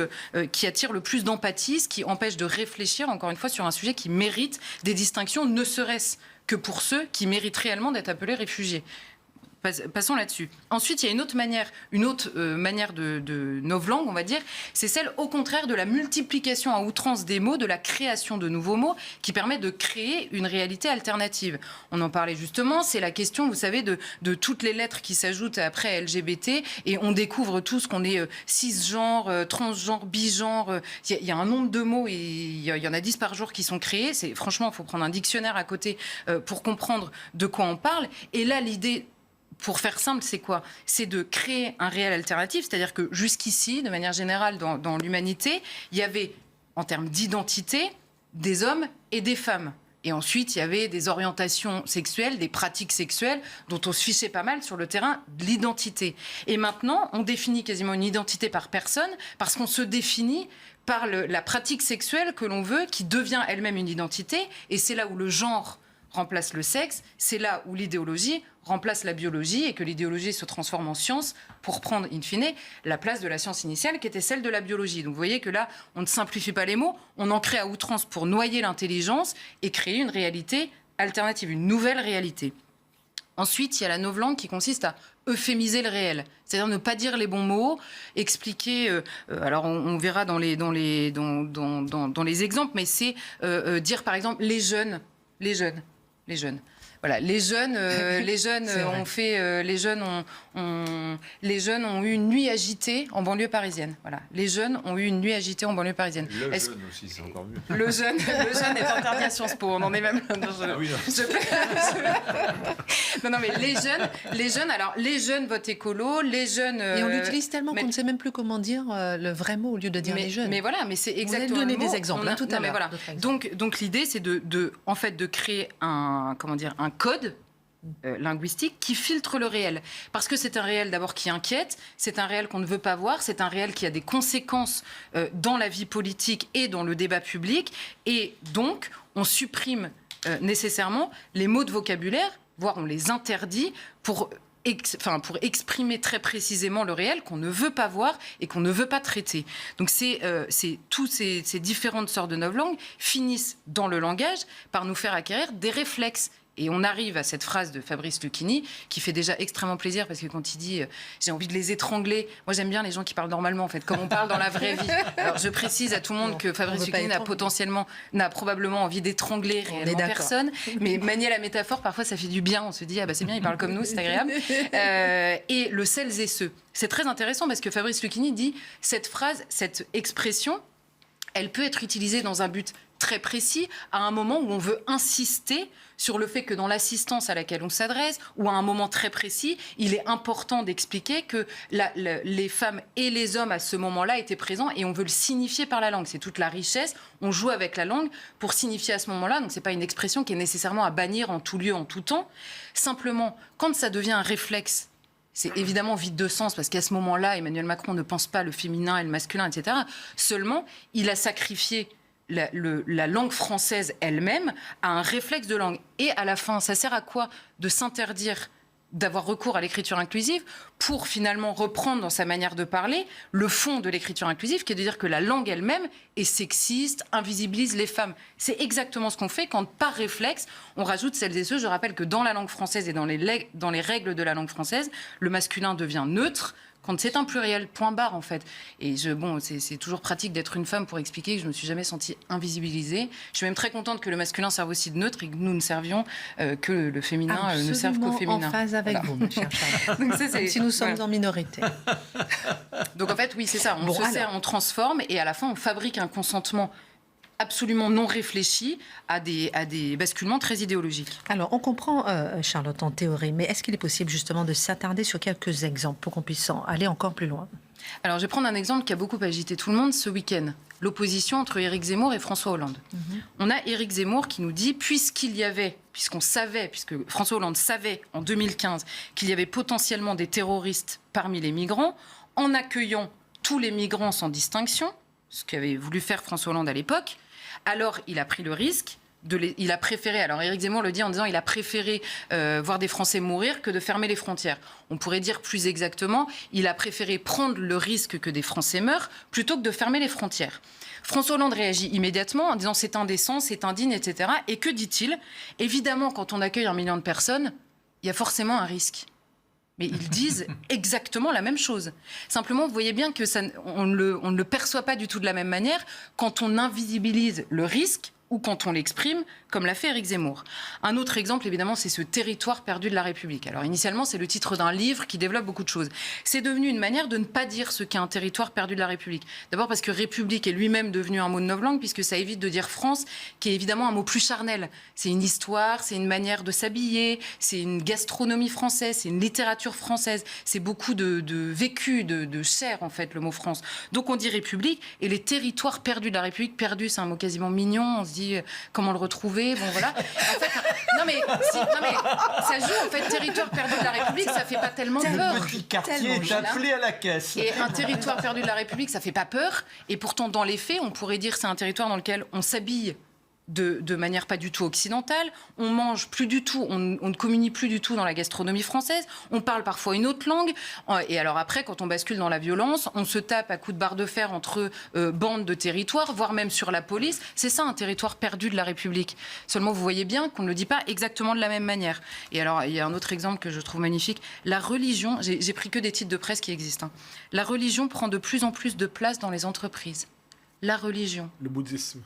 qui attire le plus d'empathie, ce qui empêche de réfléchir, encore une fois, sur un sujet qui mérite des distinctions, ne serait-ce que pour ceux qui méritent réellement d'être appelés réfugiés. Passons là-dessus. Ensuite, il y a une autre manière de novlangue, on va dire, c'est celle, au contraire, de la multiplication à outrance des mots, de la création de nouveaux mots, qui permet de créer une réalité alternative. On en parlait justement, c'est la question, vous savez, de toutes les lettres qui s'ajoutent après LGBT, et on découvre tous qu'on est cisgenre, transgenre, bigenre. Il y a un nombre de mots, et il y en a 10 par jour qui sont créés. Franchement, il faut prendre un dictionnaire à côté pour comprendre de quoi on parle. Et là, l'idée, pour faire simple, c'est quoi? C'est de créer un réel alternatif, c'est-à-dire que jusqu'ici, de manière générale, dans l'humanité, il y avait, en termes d'identité, des hommes et des femmes. Et ensuite, il y avait des orientations sexuelles, des pratiques sexuelles dont on se fichait pas mal sur le terrain de l'identité. Et maintenant, on définit quasiment une identité par personne parce qu'on se définit par la pratique sexuelle que l'on veut, qui devient elle-même une identité. Et c'est là où le genre remplace le sexe, c'est là où l'idéologie remplace la biologie et que l'idéologie se transforme en science pour prendre, in fine, la place de la science initiale qui était celle de la biologie. Donc vous voyez que là, on ne simplifie pas les mots, on en crée à outrance pour noyer l'intelligence et créer une réalité alternative, une nouvelle réalité. Ensuite, il y a la novlangue qui consiste à euphémiser le réel, c'est-à-dire ne pas dire les bons mots, expliquer. Alors, on verra dans les exemples, mais c'est dire par exemple les jeunes. Voilà, les jeunes ont eu une nuit agitée en banlieue parisienne. Voilà, les jeunes ont eu une nuit agitée en banlieue parisienne. Le jeune aussi, c'est encore mieux. Le jeune est interdit à Sciences Po. On en est même. Non, mais les jeunes. Alors, les jeunes votent écolo, les jeunes. Et on l'utilise tellement qu'on ne sait même plus comment dire le vrai mot au lieu de dire les jeunes. Mais voilà, mais c'est exactement. Vous allez donner des exemples tout à l'heure. Voilà. Donc l'idée, c'est de créer un code linguistique qui filtre le réel. Parce que c'est un réel d'abord qui inquiète, c'est un réel qu'on ne veut pas voir, c'est un réel qui a des conséquences dans la vie politique et dans le débat public. Et donc, on supprime nécessairement les mots de vocabulaire, voire on les interdit pour exprimer très précisément le réel qu'on ne veut pas voir et qu'on ne veut pas traiter. Donc tous ces différentes sortes de novlangues finissent dans le langage par nous faire acquérir des réflexes. Et on arrive à cette phrase de Fabrice Lucchini qui fait déjà extrêmement plaisir parce que quand il dit j'ai envie de les étrangler, moi j'aime bien les gens qui parlent normalement en fait, comme on parle dans la vraie vie. Alors je précise à tout le monde que Fabrice Lucchini n'a probablement envie d'étrangler réellement personne, mais manier la métaphore parfois ça fait du bien. On se dit c'est bien, il parle comme nous, c'est agréable. Et le celles et ceux, c'est très intéressant parce que Fabrice Lucchini dit cette phrase, cette expression, elle peut être utilisée dans un but très précis, à un moment où on veut insister sur le fait que dans l'assistance à laquelle on s'adresse, ou à un moment très précis, il est important d'expliquer que les femmes et les hommes à ce moment-là étaient présents et on veut le signifier par la langue. C'est toute la richesse. On joue avec la langue pour signifier à ce moment-là. Donc, ce n'est pas une expression qui est nécessairement à bannir en tout lieu, en tout temps. Simplement, quand ça devient un réflexe, c'est évidemment vide de sens parce qu'à ce moment-là, Emmanuel Macron ne pense pas le féminin et le masculin, etc. Seulement, il a sacrifié la langue française elle-même à un réflexe de langue. Et à la fin, ça sert à quoi de s'interdire d'avoir recours à l'écriture inclusive pour finalement reprendre dans sa manière de parler le fond de l'écriture inclusive, qui est de dire que la langue elle-même est sexiste, invisibilise les femmes. C'est exactement ce qu'on fait quand, par réflexe, on rajoute celles et ceux. Je rappelle que dans la langue française et dans les règles de la langue française, le masculin devient neutre quand c'est un pluriel, point barre en fait. Et c'est toujours pratique d'être une femme pour expliquer que je ne me suis jamais sentie invisibilisée. Je suis même très contente que le masculin serve aussi de neutre et que nous ne servions que le féminin ne serve qu'au féminin. En phase avec vous, mon cher Charles. Donc, si nous sommes en minorité. Donc en fait, oui, c'est ça. On transforme et à la fin, on fabrique un consentement absolument non réfléchi à des basculements très idéologiques. Alors, on comprend, Charlotte, en théorie, mais est-ce qu'il est possible justement de s'attarder sur quelques exemples pour qu'on puisse aller encore plus loin? Alors, je vais prendre un exemple qui a beaucoup agité tout le monde ce week-end. L'opposition entre Éric Zemmour et François Hollande. On a Éric Zemmour qui nous dit, puisque François Hollande savait en 2015 qu'il y avait potentiellement des terroristes parmi les migrants, en accueillant tous les migrants sans distinction, ce qu'avait voulu faire François Hollande à l'époque, alors il a pris le risque, il a préféré, alors Éric Zemmour le dit en disant il a préféré voir des Français mourir que de fermer les frontières. On pourrait dire plus exactement, il a préféré prendre le risque que des Français meurent plutôt que de fermer les frontières. François Hollande réagit immédiatement en disant c'est indécent, c'est indigne, etc. Et que dit-il? Évidemment, quand on accueille 1 million de personnes, il y a forcément un risque. Mais ils disent exactement la même chose. Simplement, vous voyez bien que on ne le perçoit pas du tout de la même manière quand on invisibilise le risque ou quand on l'exprime, comme l'a fait Éric Zemmour. Un autre exemple, évidemment, c'est ce territoire perdu de la République. Alors, initialement, c'est le titre d'un livre qui développe beaucoup de choses. C'est devenu une manière de ne pas dire ce qu'est un territoire perdu de la République. D'abord parce que République est lui-même devenu un mot de novlangue, puisque ça évite de dire France, qui est évidemment un mot plus charnel. C'est une histoire, c'est une manière de s'habiller, c'est une gastronomie française, c'est une littérature française, c'est beaucoup de vécu, de chair, en fait, le mot France. Donc, on dit République, et les territoires perdus de la République, perdu, c'est un mot quasiment mignon, on se dit comment le retrouver, bon voilà. En fait, non mais ça joue en fait, territoire perdu de la République, ça fait pas tellement peur. Le petit quartier est appelé à la caisse. Et un territoire perdu de la République, ça fait pas peur. Et pourtant, dans les faits, on pourrait dire que c'est un territoire dans lequel on s'habille de manière pas du tout occidentale, on mange plus du tout, on ne communie plus du tout dans la gastronomie française, on parle parfois une autre langue, et alors après, quand on bascule dans la violence, on se tape à coups de barre de fer entre bandes de territoires, voire même sur la police. C'est ça, un territoire perdu de la République. Seulement, vous voyez bien qu'on ne le dit pas exactement de la même manière. Et alors, il y a un autre exemple que je trouve magnifique. La religion, j'ai pris que des titres de presse qui existent, hein. La religion prend de plus en plus de place dans les entreprises. La religion. Le bouddhisme.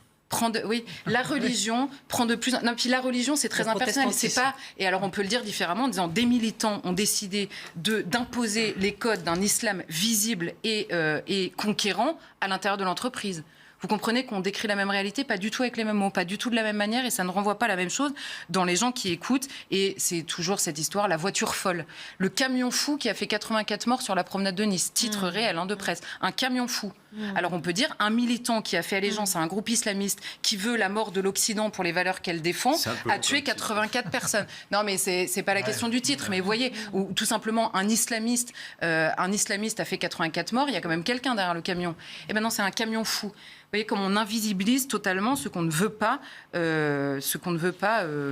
Oui, la religion prend de plus... Non, puis la religion, c'est très impersonnel. C'est pas... Et alors, on peut le dire différemment en disant des militants ont décidé d'imposer les codes d'un islam visible et conquérant à l'intérieur de l'entreprise. Vous comprenez qu'on décrit la même réalité, pas du tout avec les mêmes mots, pas du tout de la même manière, et ça ne renvoie pas la même chose dans les gens qui écoutent. Et c'est toujours cette histoire, la voiture folle. Le camion fou qui a fait 84 morts sur la promenade de Nice, titre réel de presse. Un camion fou. Alors on peut dire un militant qui a fait allégeance à un groupe islamiste qui veut la mort de l'Occident pour les valeurs qu'elle défend a tué 84 personnes. Non mais c'est pas la question du titre, mais vous voyez, ou tout simplement un islamiste a fait 84 morts, il y a quand même quelqu'un derrière le camion. Et maintenant c'est un camion fou. Vous voyez comme on invisibilise totalement ce qu'on ne veut pas,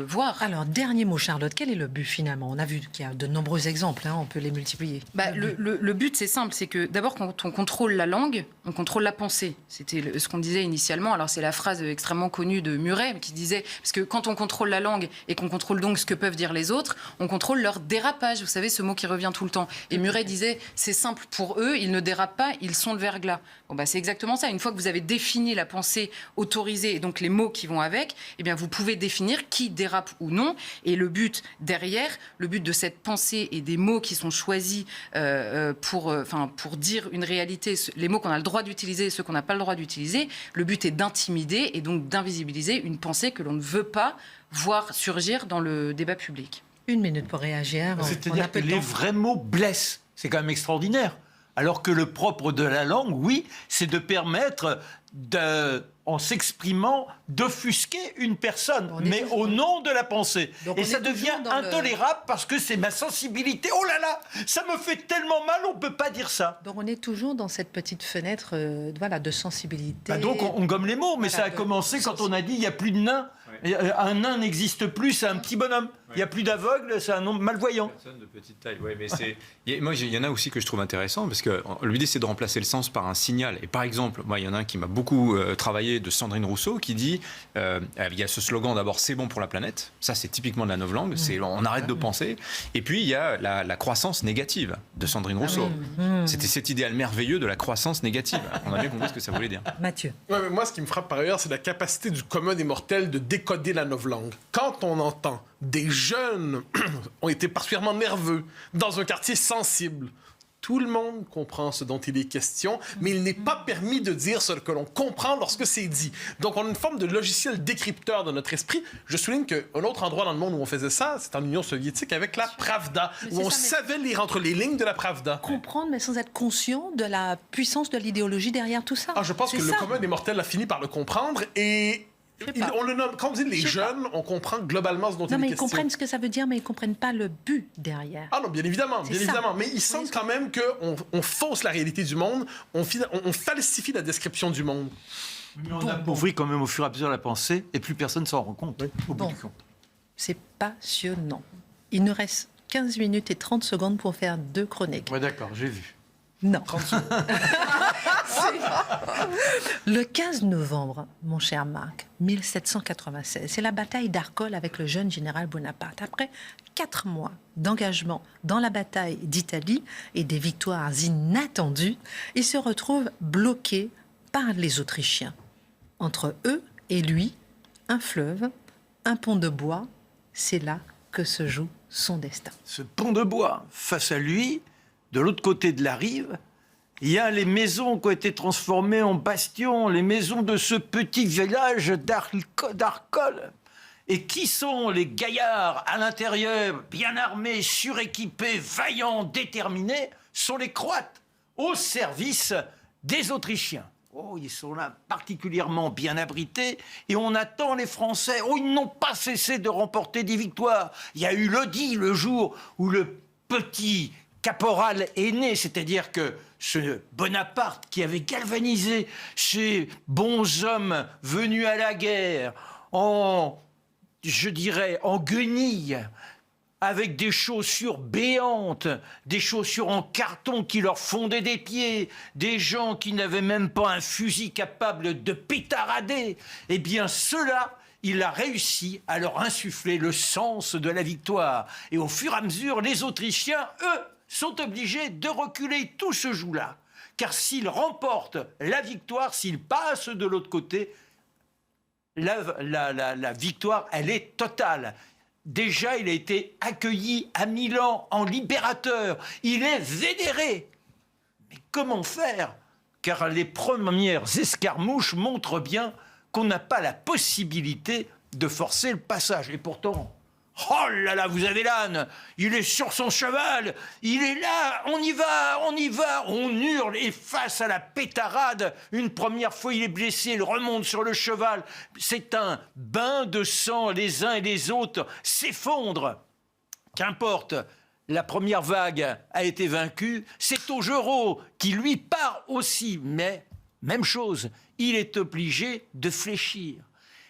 voir. Alors, dernier mot, Charlotte, quel est le but finalement? On a vu qu'il y a de nombreux exemples, on peut les multiplier. Le but, c'est simple, c'est que d'abord, quand on contrôle la langue, on contrôle la pensée. C'était ce qu'on disait initialement. Alors, c'est la phrase extrêmement connue de Murray qui disait, parce que quand on contrôle la langue et qu'on contrôle donc ce que peuvent dire les autres, on contrôle leur dérapage. Vous savez, ce mot qui revient tout le temps. Et Murray disait, c'est simple pour eux, ils ne dérapent pas, ils sont le verglas. Bon, c'est exactement ça. Une fois que vous avez défini la pensée autorisée et donc les mots qui vont avec, eh bien, vous pouvez définir qui dérape ou non. Et le but derrière, le but de cette pensée et des mots qui sont choisis pour dire une réalité, les mots qu'on a le droit d'utiliser et ceux qu'on n'a pas le droit d'utiliser, le but est d'intimider et donc d'invisibiliser une pensée que l'on ne veut pas voir surgir dans le débat public. 1 minute pour réagir. C'est-à-dire que les vrais mots blessent. C'est quand même extraordinaire. Alors que le propre de la langue, oui, c'est de permettre, en s'exprimant, d'offusquer une personne, mais au nom de la pensée. Et ça devient intolérable parce que c'est ma sensibilité. Oh là là, ça me fait tellement mal, on ne peut pas dire ça. Donc on est toujours dans cette petite fenêtre de sensibilité. Donc on gomme les mots, mais ça a commencé quand on a dit il n'y a plus de nains. Un nain n'existe plus, c'est un petit bonhomme. Il n'y a plus d'aveugles, c'est un homme malvoyant. Personne de petite taille. Ouais, mais moi, il y en a aussi que je trouve intéressant parce que l'idée c'est de remplacer le sens par un signal. Et par exemple, moi, il y en a un qui m'a beaucoup travaillé de Sandrine Rousseau qui dit il y a ce slogan d'abord c'est bon pour la planète. Ça, c'est typiquement de la novlangue. C'est on arrête de penser. Et puis il y a la croissance négative de Sandrine Rousseau. C'était cet idéal merveilleux de la croissance négative. On a bien compris ce que ça voulait dire. Mathieu. Ouais, mais moi, ce qui me frappe par ailleurs, c'est la capacité du commun des mortels de décoder la novlangue. Quand on entend des jeunes ont été particulièrement nerveux dans un quartier sensible, tout le monde comprend ce dont il est question, mais il n'est pas permis de dire ce que l'on comprend lorsque c'est dit. Donc, on a une forme de logiciel décrypteur de notre esprit. Je souligne qu'un autre endroit dans le monde où on faisait ça, c'est en Union soviétique avec la Pravda, où on savait lire entre les lignes de la Pravda. Comprendre, mais sans être conscient de la puissance de l'idéologie derrière tout ça. Je pense que le commun des mortels a fini par le comprendre et... on le nomme, quand on dit les jeunes, on comprend globalement ce dont il est question. Non, mais ils comprennent ce que ça veut dire, mais ils ne comprennent pas le but derrière. Ah non, bien évidemment. Mais ils sentent quand même qu'on fausse la réalité du monde, on falsifie la description du monde. Mais on appauvrit quand même au fur et à mesure la pensée, et plus personne s'en rend compte, au bout du compte. C'est passionnant. Il nous reste 15 minutes et 30 secondes pour faire 2 chroniques. Ouais, d'accord, j'ai vu. Non. Le 15 novembre, mon cher Marc, 1796, c'est la bataille d'Arcole avec le jeune général Bonaparte. Après 4 mois d'engagement dans la bataille d'Italie et des victoires inattendues, il se retrouve bloqué par les Autrichiens. Entre eux et lui, un fleuve, un pont de bois, c'est là que se joue son destin. Ce pont de bois, face à lui, de l'autre côté de la rive, il y a les maisons qui ont été transformées en bastions, les maisons de ce petit village d'Arcole. Et qui sont les gaillards à l'intérieur, bien armés, suréquipés, vaillants, déterminés, sont les Croates, au service des Autrichiens. Oh, ils sont là particulièrement bien abrités et on attend les Français. Oh, ils n'ont pas cessé de remporter des victoires. Il y a eu le jour où le petit caporal est né, c'est-à-dire que ce Bonaparte qui avait galvanisé ces bons hommes venus à la guerre en guenilles, avec des chaussures béantes, des chaussures en carton qui leur fondaient des pieds, des gens qui n'avaient même pas un fusil capable de pétarader, eh bien ceux-là, il a réussi à leur insuffler le sens de la victoire. Et au fur et à mesure, les Autrichiens, eux, sont obligés de reculer. Tout se joue là. Car s'ils remportent la victoire, s'ils passent de l'autre côté, la victoire, elle est totale. Déjà, il a été accueilli à Milan en libérateur. Il est vénéré. Mais comment faire? Car les premières escarmouches montrent bien qu'on n'a pas la possibilité de forcer le passage. Et pourtant, oh là là, vous avez l'âne, il est sur son cheval, il est là, on y va, on hurle, et face à la pétarade, une première fois il est blessé, il remonte sur le cheval, c'est un bain de sang, les uns et les autres s'effondrent. Qu'importe, la première vague a été vaincue, c'est Augereau qui lui part aussi, mais même chose, il est obligé de fléchir.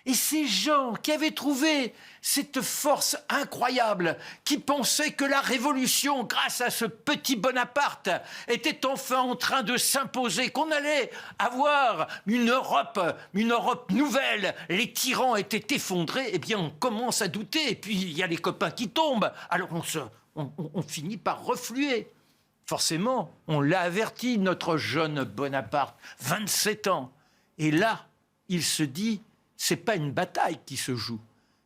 Et ces gens qui avaient trouvé cette force incroyable, qui pensaient que la révolution, grâce à ce petit Bonaparte, était enfin en train de s'imposer, qu'on allait avoir une Europe nouvelle, les tyrans étaient effondrés, eh bien on commence à douter, et puis il y a les copains qui tombent, alors on finit par refluer. Forcément, on l'a averti, notre jeune Bonaparte, 27 ans. Et là, il se dit, c'est pas une bataille qui se joue,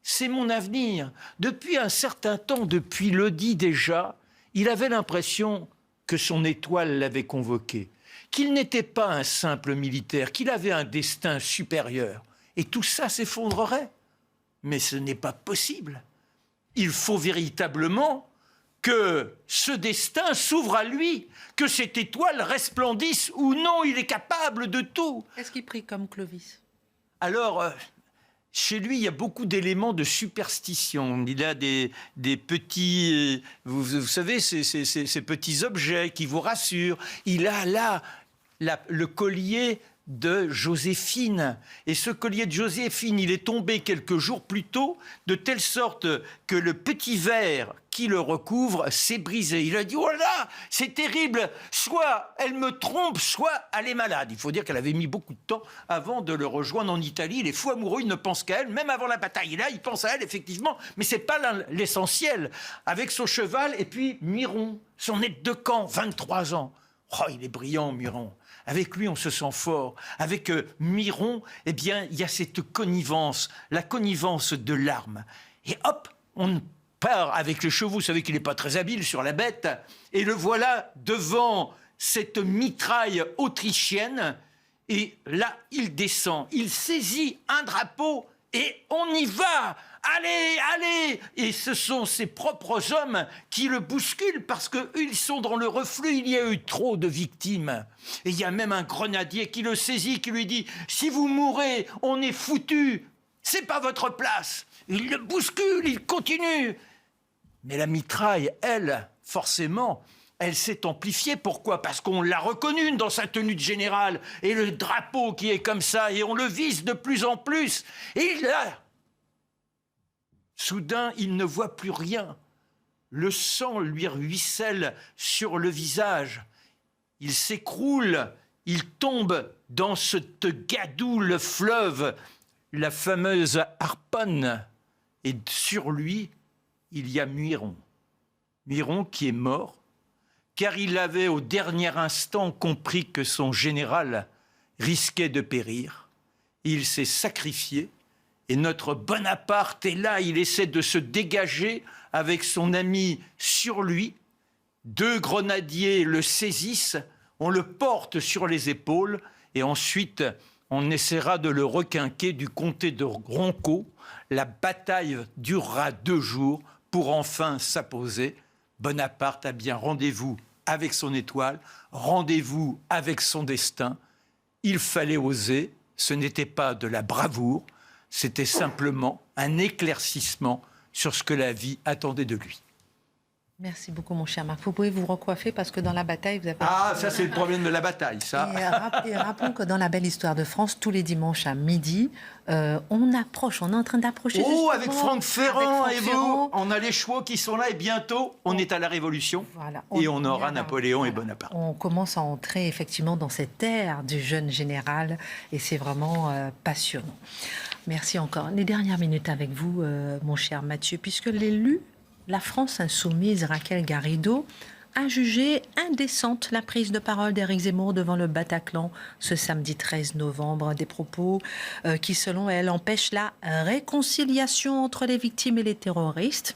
c'est mon avenir. Depuis un certain temps, depuis Lodi déjà, il avait l'impression que son étoile l'avait convoqué, qu'il n'était pas un simple militaire, qu'il avait un destin supérieur. Et tout ça s'effondrerait. Mais ce n'est pas possible. Il faut véritablement que ce destin s'ouvre à lui, que cette étoile resplendisse ou non, il est capable de tout. Est-ce qu'il prie comme Clovis ? Alors, chez lui, il y a beaucoup d'éléments de superstition. Il a des petits, vous savez, ces petits objets qui vous rassurent. Il a là le collier de Joséphine. Et ce collier de Joséphine, il est tombé quelques jours plus tôt, de telle sorte que le petit verre qui le recouvre s'est brisé. Il a dit, oh là, c'est terrible, soit elle me trompe, soit elle est malade. Il faut dire qu'elle avait mis beaucoup de temps avant de le rejoindre en Italie. Il est fou amoureux, il ne pense qu'à elle, même avant la bataille. Et là, il pense à elle, effectivement, mais c'est pas l'essentiel. Avec son cheval, et puis Miron, son aide de camp, 23 ans. Oh, il est brillant, Miron. Avec lui, on se sent fort. Avec Miron, eh bien, il y a cette connivence, la connivence de l'arme. Et hop, on part avec les chevaux. Vous savez qu'il n'est pas très habile sur la bête. Et le voilà devant cette mitraille autrichienne. Et là, il descend. Il saisit un drapeau et on y va. Allez, allez! Et ce sont ses propres hommes qui le bousculent parce qu'ils sont dans le reflux. Il y a eu trop de victimes. Et il y a même un grenadier qui le saisit, qui lui dit « Si vous mourrez, on est foutu. C'est pas votre place. » Il le bouscule, il continue. Mais la mitraille, elle, forcément, elle s'est amplifiée. Pourquoi? Parce qu'on l'a reconnue dans sa tenue de général. Et le drapeau qui est comme ça, et on le vise de plus en plus. Et là, soudain, il ne voit plus rien. Le sang lui ruisselle sur le visage. Il s'écroule, il tombe dans cette gadoue, le fleuve, la fameuse Harponne. Et sur lui, il y a Muiron. Muiron qui est mort, car il avait au dernier instant compris que son général risquait de périr. Il s'est sacrifié, et notre Bonaparte est là, il essaie de se dégager avec son ami sur lui. 2 grenadiers le saisissent, on le porte sur les épaules, et ensuite on essaiera de le requinquer du comté de Ronco. La bataille durera 2 jours pour enfin s'apposer. Bonaparte a bien rendez-vous avec son étoile, rendez-vous avec son destin. Il fallait oser, ce n'était pas de la bravoure, c'était simplement un éclaircissement sur ce que la vie attendait de lui. Merci beaucoup, mon cher Marc. Vous pouvez vous recoiffer parce que dans la bataille, vous avez... Ah, ça c'est le problème de la bataille, ça. Et rappelons que dans la belle histoire de France, tous les dimanches à midi, on est en train d'approcher... Avec Franck Ferrand et vous, on a les chevaux qui sont là et bientôt, on est à la Révolution. Voilà, et on aura Napoléon et Bonaparte. On commence à entrer effectivement dans cette ère du jeune général et c'est vraiment passionnant. Merci encore. Les dernières minutes avec vous, mon cher Mathieu, puisque l'élu La France insoumise, Raquel Garrido, a jugé indécente la prise de parole d'Éric Zemmour devant le Bataclan ce samedi 13 novembre. Des propos qui, selon elle, empêchent la réconciliation entre les victimes et les terroristes.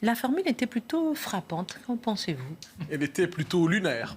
La formule était plutôt frappante. Qu'en pensez-vous? Elle était plutôt lunaire.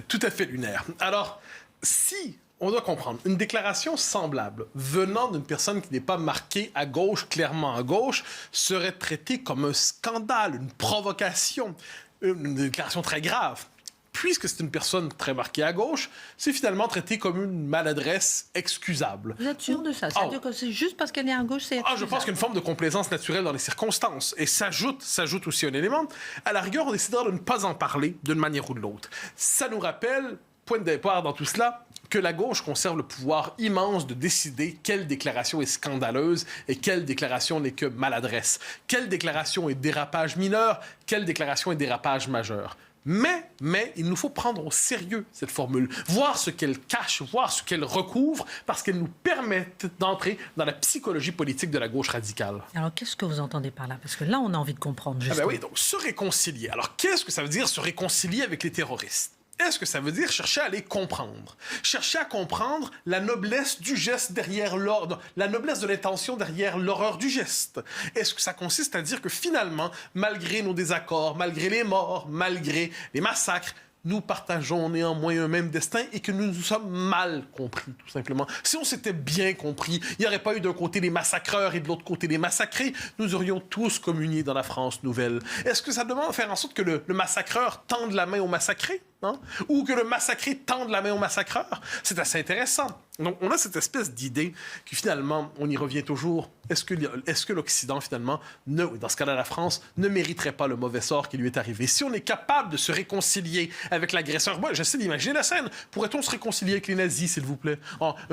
Tout à fait lunaire. Alors, si... on doit comprendre, une déclaration semblable venant d'une personne qui n'est pas marquée à gauche, clairement à gauche, serait traitée comme un scandale, une provocation, une déclaration très grave. Puisque c'est une personne très marquée à gauche, c'est finalement traité comme une maladresse excusable. Vous êtes sûr de ça? C'est-à-dire que c'est juste parce qu'elle est à gauche, c'est excusable? Je pense qu'il y a une forme de complaisance naturelle dans les circonstances. Et s'ajoute aussi un élément. À la rigueur, on décidera de ne pas en parler d'une manière ou de l'autre. Ça nous rappelle, point de départ dans tout cela, que la gauche conserve le pouvoir immense de décider quelle déclaration est scandaleuse et quelle déclaration n'est que maladresse. Quelle déclaration est dérapage mineur, quelle déclaration est dérapage majeur. Mais il nous faut prendre au sérieux cette formule, voir ce qu'elle cache, voir ce qu'elle recouvre, parce qu'elle nous permet d'entrer dans la psychologie politique de la gauche radicale. Alors, qu'est-ce que vous entendez par là? Parce que là, on a envie de comprendre, justement. Oui, donc se réconcilier. Alors, qu'est-ce que ça veut dire se réconcilier avec les terroristes? Est-ce que ça veut dire chercher à les comprendre? Chercher à comprendre la noblesse du geste derrière l'ordre, la noblesse de l'intention derrière l'horreur du geste? Est-ce que ça consiste à dire que finalement, malgré nos désaccords, malgré les morts, malgré les massacres, nous partageons néanmoins un même destin et que nous nous sommes mal compris, tout simplement. Si on s'était bien compris, il n'y aurait pas eu d'un côté les massacreurs et de l'autre côté les massacrés. Nous aurions tous communié dans la France nouvelle. Est-ce que ça demande de faire en sorte que le massacreur tende la main au massacré? Hein? Ou que le massacré tende la main au massacreur? C'est assez intéressant. Donc, on a cette espèce d'idée que finalement, on y revient toujours. Est-ce que l'Occident, finalement, dans ce cas-là, la France, ne mériterait pas le mauvais sort qui lui est arrivé? Si on est capable de se réconcilier avec l'agresseur, moi, j'essaie d'imaginer la scène. Pourrait-on se réconcilier avec les nazis, s'il vous plaît?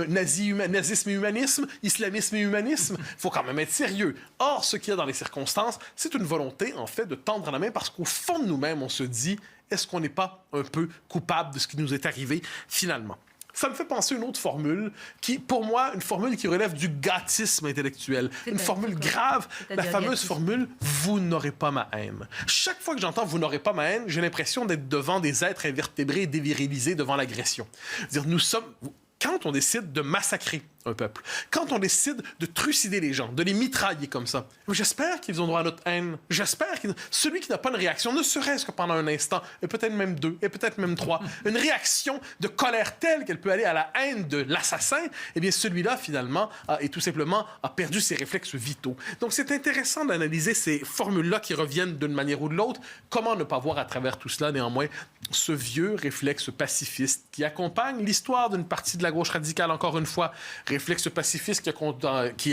Nazisme et humanisme, islamisme et humanisme? Il faut quand même être sérieux. Or, ce qu'il y a dans les circonstances, c'est une volonté, en fait, de tendre la main parce qu'au fond de nous-mêmes, on se dit, est-ce qu'on n'est pas un peu coupable de ce qui nous est arrivé, finalement? Ça me fait penser à une autre formule qui, pour moi, une formule qui relève du gâtisme intellectuel. Une formule grave, la fameuse formule « vous n'aurez pas ma haine ». Chaque fois que j'entends « vous n'aurez pas ma haine », j'ai l'impression d'être devant des êtres invertébrés et dévirilisés devant l'agression. C'est-à-dire, nous sommes... Quand on décide de massacrer un peuple, quand on décide de trucider les gens, de les mitrailler comme ça, j'espère qu'ils ont droit à notre haine. J'espère que celui qui n'a pas une réaction, ne serait-ce que pendant un instant, et peut-être même 2, et peut-être même 3, une réaction de colère telle qu'elle peut aller à la haine de l'assassin, eh bien celui-là, finalement, a tout simplement perdu ses réflexes vitaux. Donc c'est intéressant d'analyser ces formules-là qui reviennent d'une manière ou de l'autre. Comment ne pas voir à travers tout cela, néanmoins, ce vieux réflexe pacifiste qui accompagne l'histoire d'une partie de la gauche radicale, encore une fois, réflexe pacifiste qui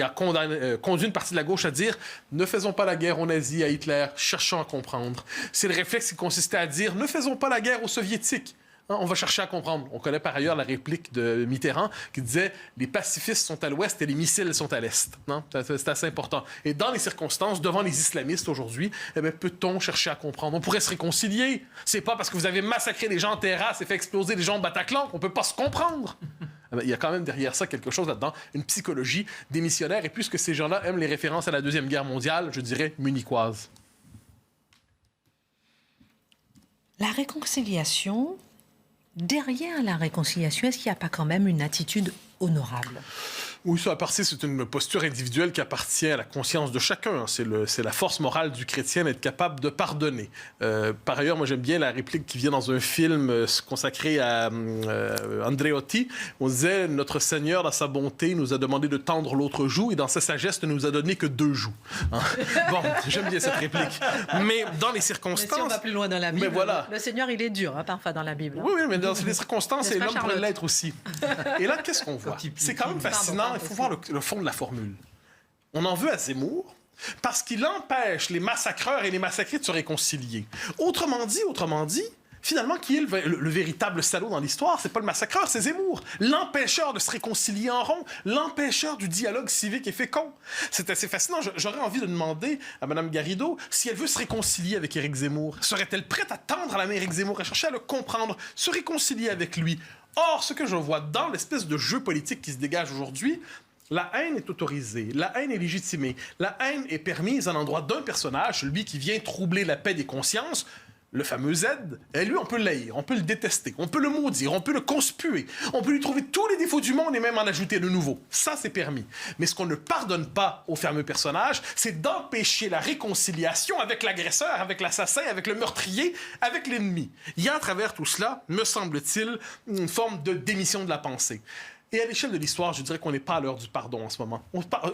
a conduit une partie de la gauche à dire « Ne faisons pas la guerre aux nazis, à Hitler, cherchons à comprendre ». C'est le réflexe qui consistait à dire « Ne faisons pas la guerre aux soviétiques ». On va chercher à comprendre. On connaît par ailleurs la réplique de Mitterrand qui disait « Les pacifistes sont à l'ouest et les missiles sont à l'est ». C'est assez important. Et dans les circonstances, devant les islamistes aujourd'hui, peut-on chercher à comprendre? On pourrait se réconcilier. C'est pas parce que vous avez massacré des gens en terrasse et fait exploser des gens au Bataclan qu'on peut pas se comprendre. Il y a quand même derrière ça quelque chose là-dedans, une psychologie des missionnaires. Et puisque ces gens-là aiment les références à la Deuxième Guerre mondiale, je dirais munichoise. La réconciliation, derrière la réconciliation, est-ce qu'il n'y a pas quand même une attitude honorable? Oui, ça, à partir, c'est une posture individuelle qui appartient à la conscience de chacun. C'est la force morale du chrétien d'être capable de pardonner. Par ailleurs, moi, j'aime bien la réplique qui vient dans un film consacré à Andreotti. On disait « Notre Seigneur, dans sa bonté, nous a demandé de tendre l'autre joue et dans sa sagesse, ne nous a donné que 2 joues. Hein? » Bon, j'aime bien cette réplique. Mais dans les circonstances... Mais si on va plus loin dans la Bible, voilà. Le Seigneur, il est dur, parfois, dans la Bible. Oui, mais dans les circonstances, et l'homme Charlotte? pourrait l'être aussi. Et là, qu'est-ce qu'on voit? C'est quand même fascinant. Il faut voir le fond de la formule. On en veut à Zemmour parce qu'il empêche les massacreurs et les massacrés de se réconcilier. Autrement dit, finalement, qui est le véritable salaud dans l'histoire? C'est pas le massacreur, c'est Zemmour. L'empêcheur de se réconcilier en rond, l'empêcheur du dialogue civique et fécond. C'est assez fascinant. J'aurais envie de demander à Mme Garrido si elle veut se réconcilier avec Éric Zemmour. Serait-elle prête à tendre à la main Éric Zemmour, à chercher à le comprendre, se réconcilier avec lui? Or, ce que je vois dans l'espèce de jeu politique qui se dégage aujourd'hui, la haine est autorisée, la haine est légitimée, la haine est permise à l'endroit d'un personnage, celui qui vient troubler la paix des consciences, le fameux Z. Et lui, on peut l'haïr, on peut le détester, on peut le maudire, on peut le conspuer, on peut lui trouver tous les défauts du monde et même en ajouter de nouveaux. Ça, c'est permis. Mais ce qu'on ne pardonne pas au fameux personnage, c'est d'empêcher la réconciliation avec l'agresseur, avec l'assassin, avec le meurtrier, avec l'ennemi. Il y a à travers tout cela, me semble-t-il, une forme de démission de la pensée. Et à l'échelle de l'histoire, je dirais qu'on n'est pas à l'heure du pardon en ce moment.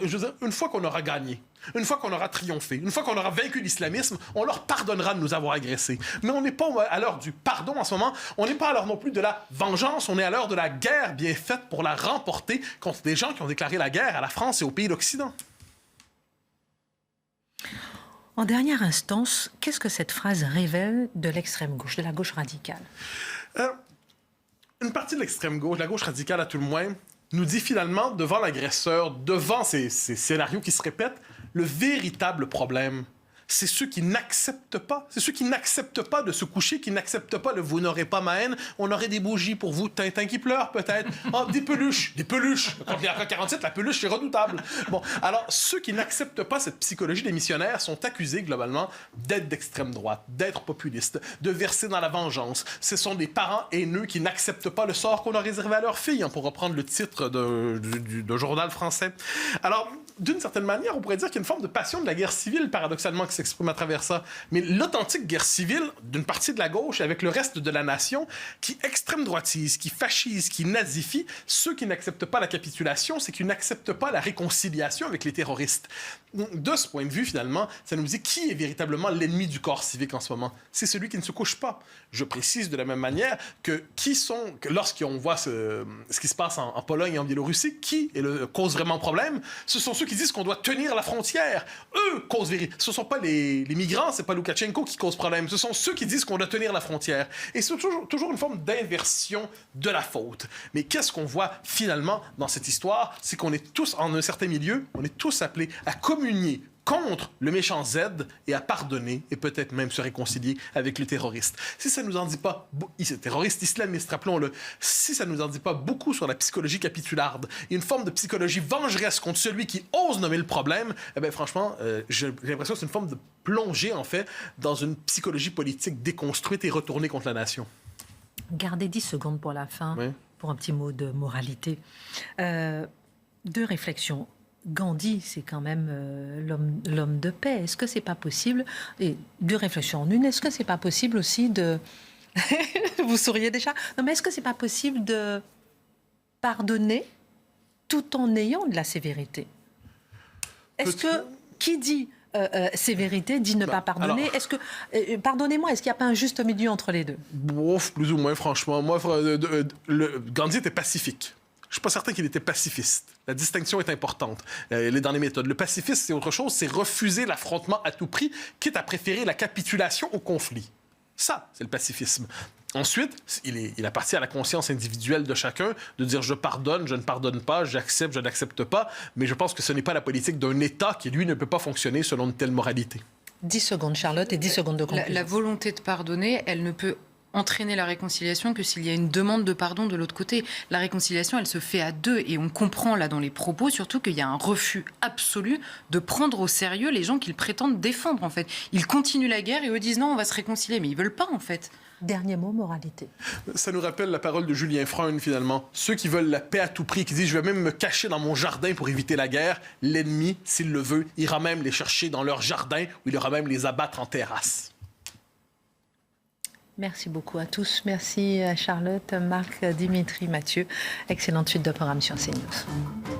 Je veux dire, une fois qu'on aura gagné, une fois qu'on aura triomphé, une fois qu'on aura vaincu l'islamisme, on leur pardonnera de nous avoir agressés. Mais on n'est pas à l'heure du pardon en ce moment. On n'est pas à l'heure non plus de la vengeance. On est à l'heure de la guerre bien faite pour la remporter contre des gens qui ont déclaré la guerre à la France et aux pays d'Occident. En dernière instance, qu'est-ce que cette phrase révèle de l'extrême gauche, de la gauche radicale? Une partie de l'extrême gauche, la gauche radicale à tout le moins, nous dit finalement, devant l'agresseur, devant ces scénarios qui se répètent, le véritable problème, c'est ceux qui n'acceptent pas. C'est ceux qui n'acceptent pas de se coucher, qui n'acceptent pas le « vous n'aurez pas ma haine, on aurait des bougies pour vous, Tintin qui pleure peut-être. Oh, des peluches. Contre les AK-47, la peluche, c'est redoutable. » Bon, alors, ceux qui n'acceptent pas cette psychologie des missionnaires sont accusés, globalement, d'être d'extrême droite, d'être populistes, de verser dans la vengeance. Ce sont des parents haineux qui n'acceptent pas le sort qu'on a réservé à leurs filles, pour reprendre le titre d'un journal français. Alors, d'une certaine manière, on pourrait dire qu'il y a une forme de passion de la guerre civile, paradoxalement, qui s'exprime à travers ça. Mais l'authentique guerre civile d'une partie de la gauche avec le reste de la nation qui extrême droitise, qui fascise, qui nazifie, ceux qui n'acceptent pas la capitulation, c'est qu'ils n'acceptent pas la réconciliation avec les terroristes. De ce point de vue, finalement, ça nous dit qui est véritablement l'ennemi du corps civique en ce moment. C'est celui qui ne se couche pas. Je précise de la même manière que lorsqu'on voit ce qui se passe en Pologne et en Biélorussie, qui cause vraiment problème, ce sont ceux qui disent qu'on doit tenir la frontière. Eux causent ce ne sont pas les migrants, c'est pas Loukachenko qui cause problème. Ce sont ceux qui disent qu'on doit tenir la frontière. Et c'est toujours une forme d'inversion de la faute. Mais qu'est-ce qu'on voit finalement dans cette histoire? C'est qu'on est tous, en un certain milieu, on est tous appelés à communier contre le méchant Z et à pardonner et peut-être même se réconcilier avec le terroriste. Si ça ne nous en dit pas, terroriste islamiste, rappelons-le, si ça ne nous en dit pas beaucoup sur la psychologie capitularde et une forme de psychologie vengeresse contre celui qui ose nommer le problème, eh bien franchement, j'ai l'impression que c'est une forme de plongée en fait dans une psychologie politique déconstruite et retournée contre la nation. Gardez 10 secondes pour la fin, oui. Pour un petit mot de moralité. 2 réflexions. Gandhi, c'est quand même l'homme de paix. Est-ce que c'est pas possible, et 2 réflexions en une, est-ce que c'est pas possible aussi de... Vous souriez déjà? Non, mais est-ce que c'est pas possible de pardonner tout en ayant de la sévérité? Est-ce que qui dit sévérité dit ne pas pardonner? Alors, est-ce que pardonnez-moi, est-ce qu'il n'y a pas un juste milieu entre les deux? Bof, plus ou moins, franchement. Moi, Gandhi était pacifique. Je ne suis pas certain qu'il était pacifiste. La distinction est importante. Elle est dans les méthodes. Le pacifisme, c'est autre chose. C'est refuser l'affrontement à tout prix, quitte à préférer la capitulation au conflit. Ça, c'est le pacifisme. Ensuite, il appartient à la conscience individuelle de chacun de dire je pardonne, je ne pardonne pas, j'accepte, je n'accepte pas. Mais je pense que ce n'est pas la politique d'un État qui, lui, ne peut pas fonctionner selon une telle moralité. 10 secondes, Charlotte, et 10 secondes de conclusion. La volonté de pardonner, elle ne peut entraîner la réconciliation que s'il y a une demande de pardon de l'autre côté. La réconciliation, elle se fait à deux. Et on comprend là dans les propos surtout qu'il y a un refus absolu de prendre au sérieux les gens qu'ils prétendent défendre, en fait. Ils continuent la guerre et eux disent non, on va se réconcilier. Mais ils veulent pas, en fait. Dernier mot, moralité. Ça nous rappelle la parole de Julien Freund, finalement. Ceux qui veulent la paix à tout prix, qui disent « je vais même me cacher dans mon jardin pour éviter la guerre », l'ennemi, s'il le veut, ira même les chercher dans leur jardin ou il ira même les abattre en terrasse. Merci beaucoup à tous. Merci à Charlotte, Marc, Dimitri, Mathieu. Excellente suite de programme sur CNews.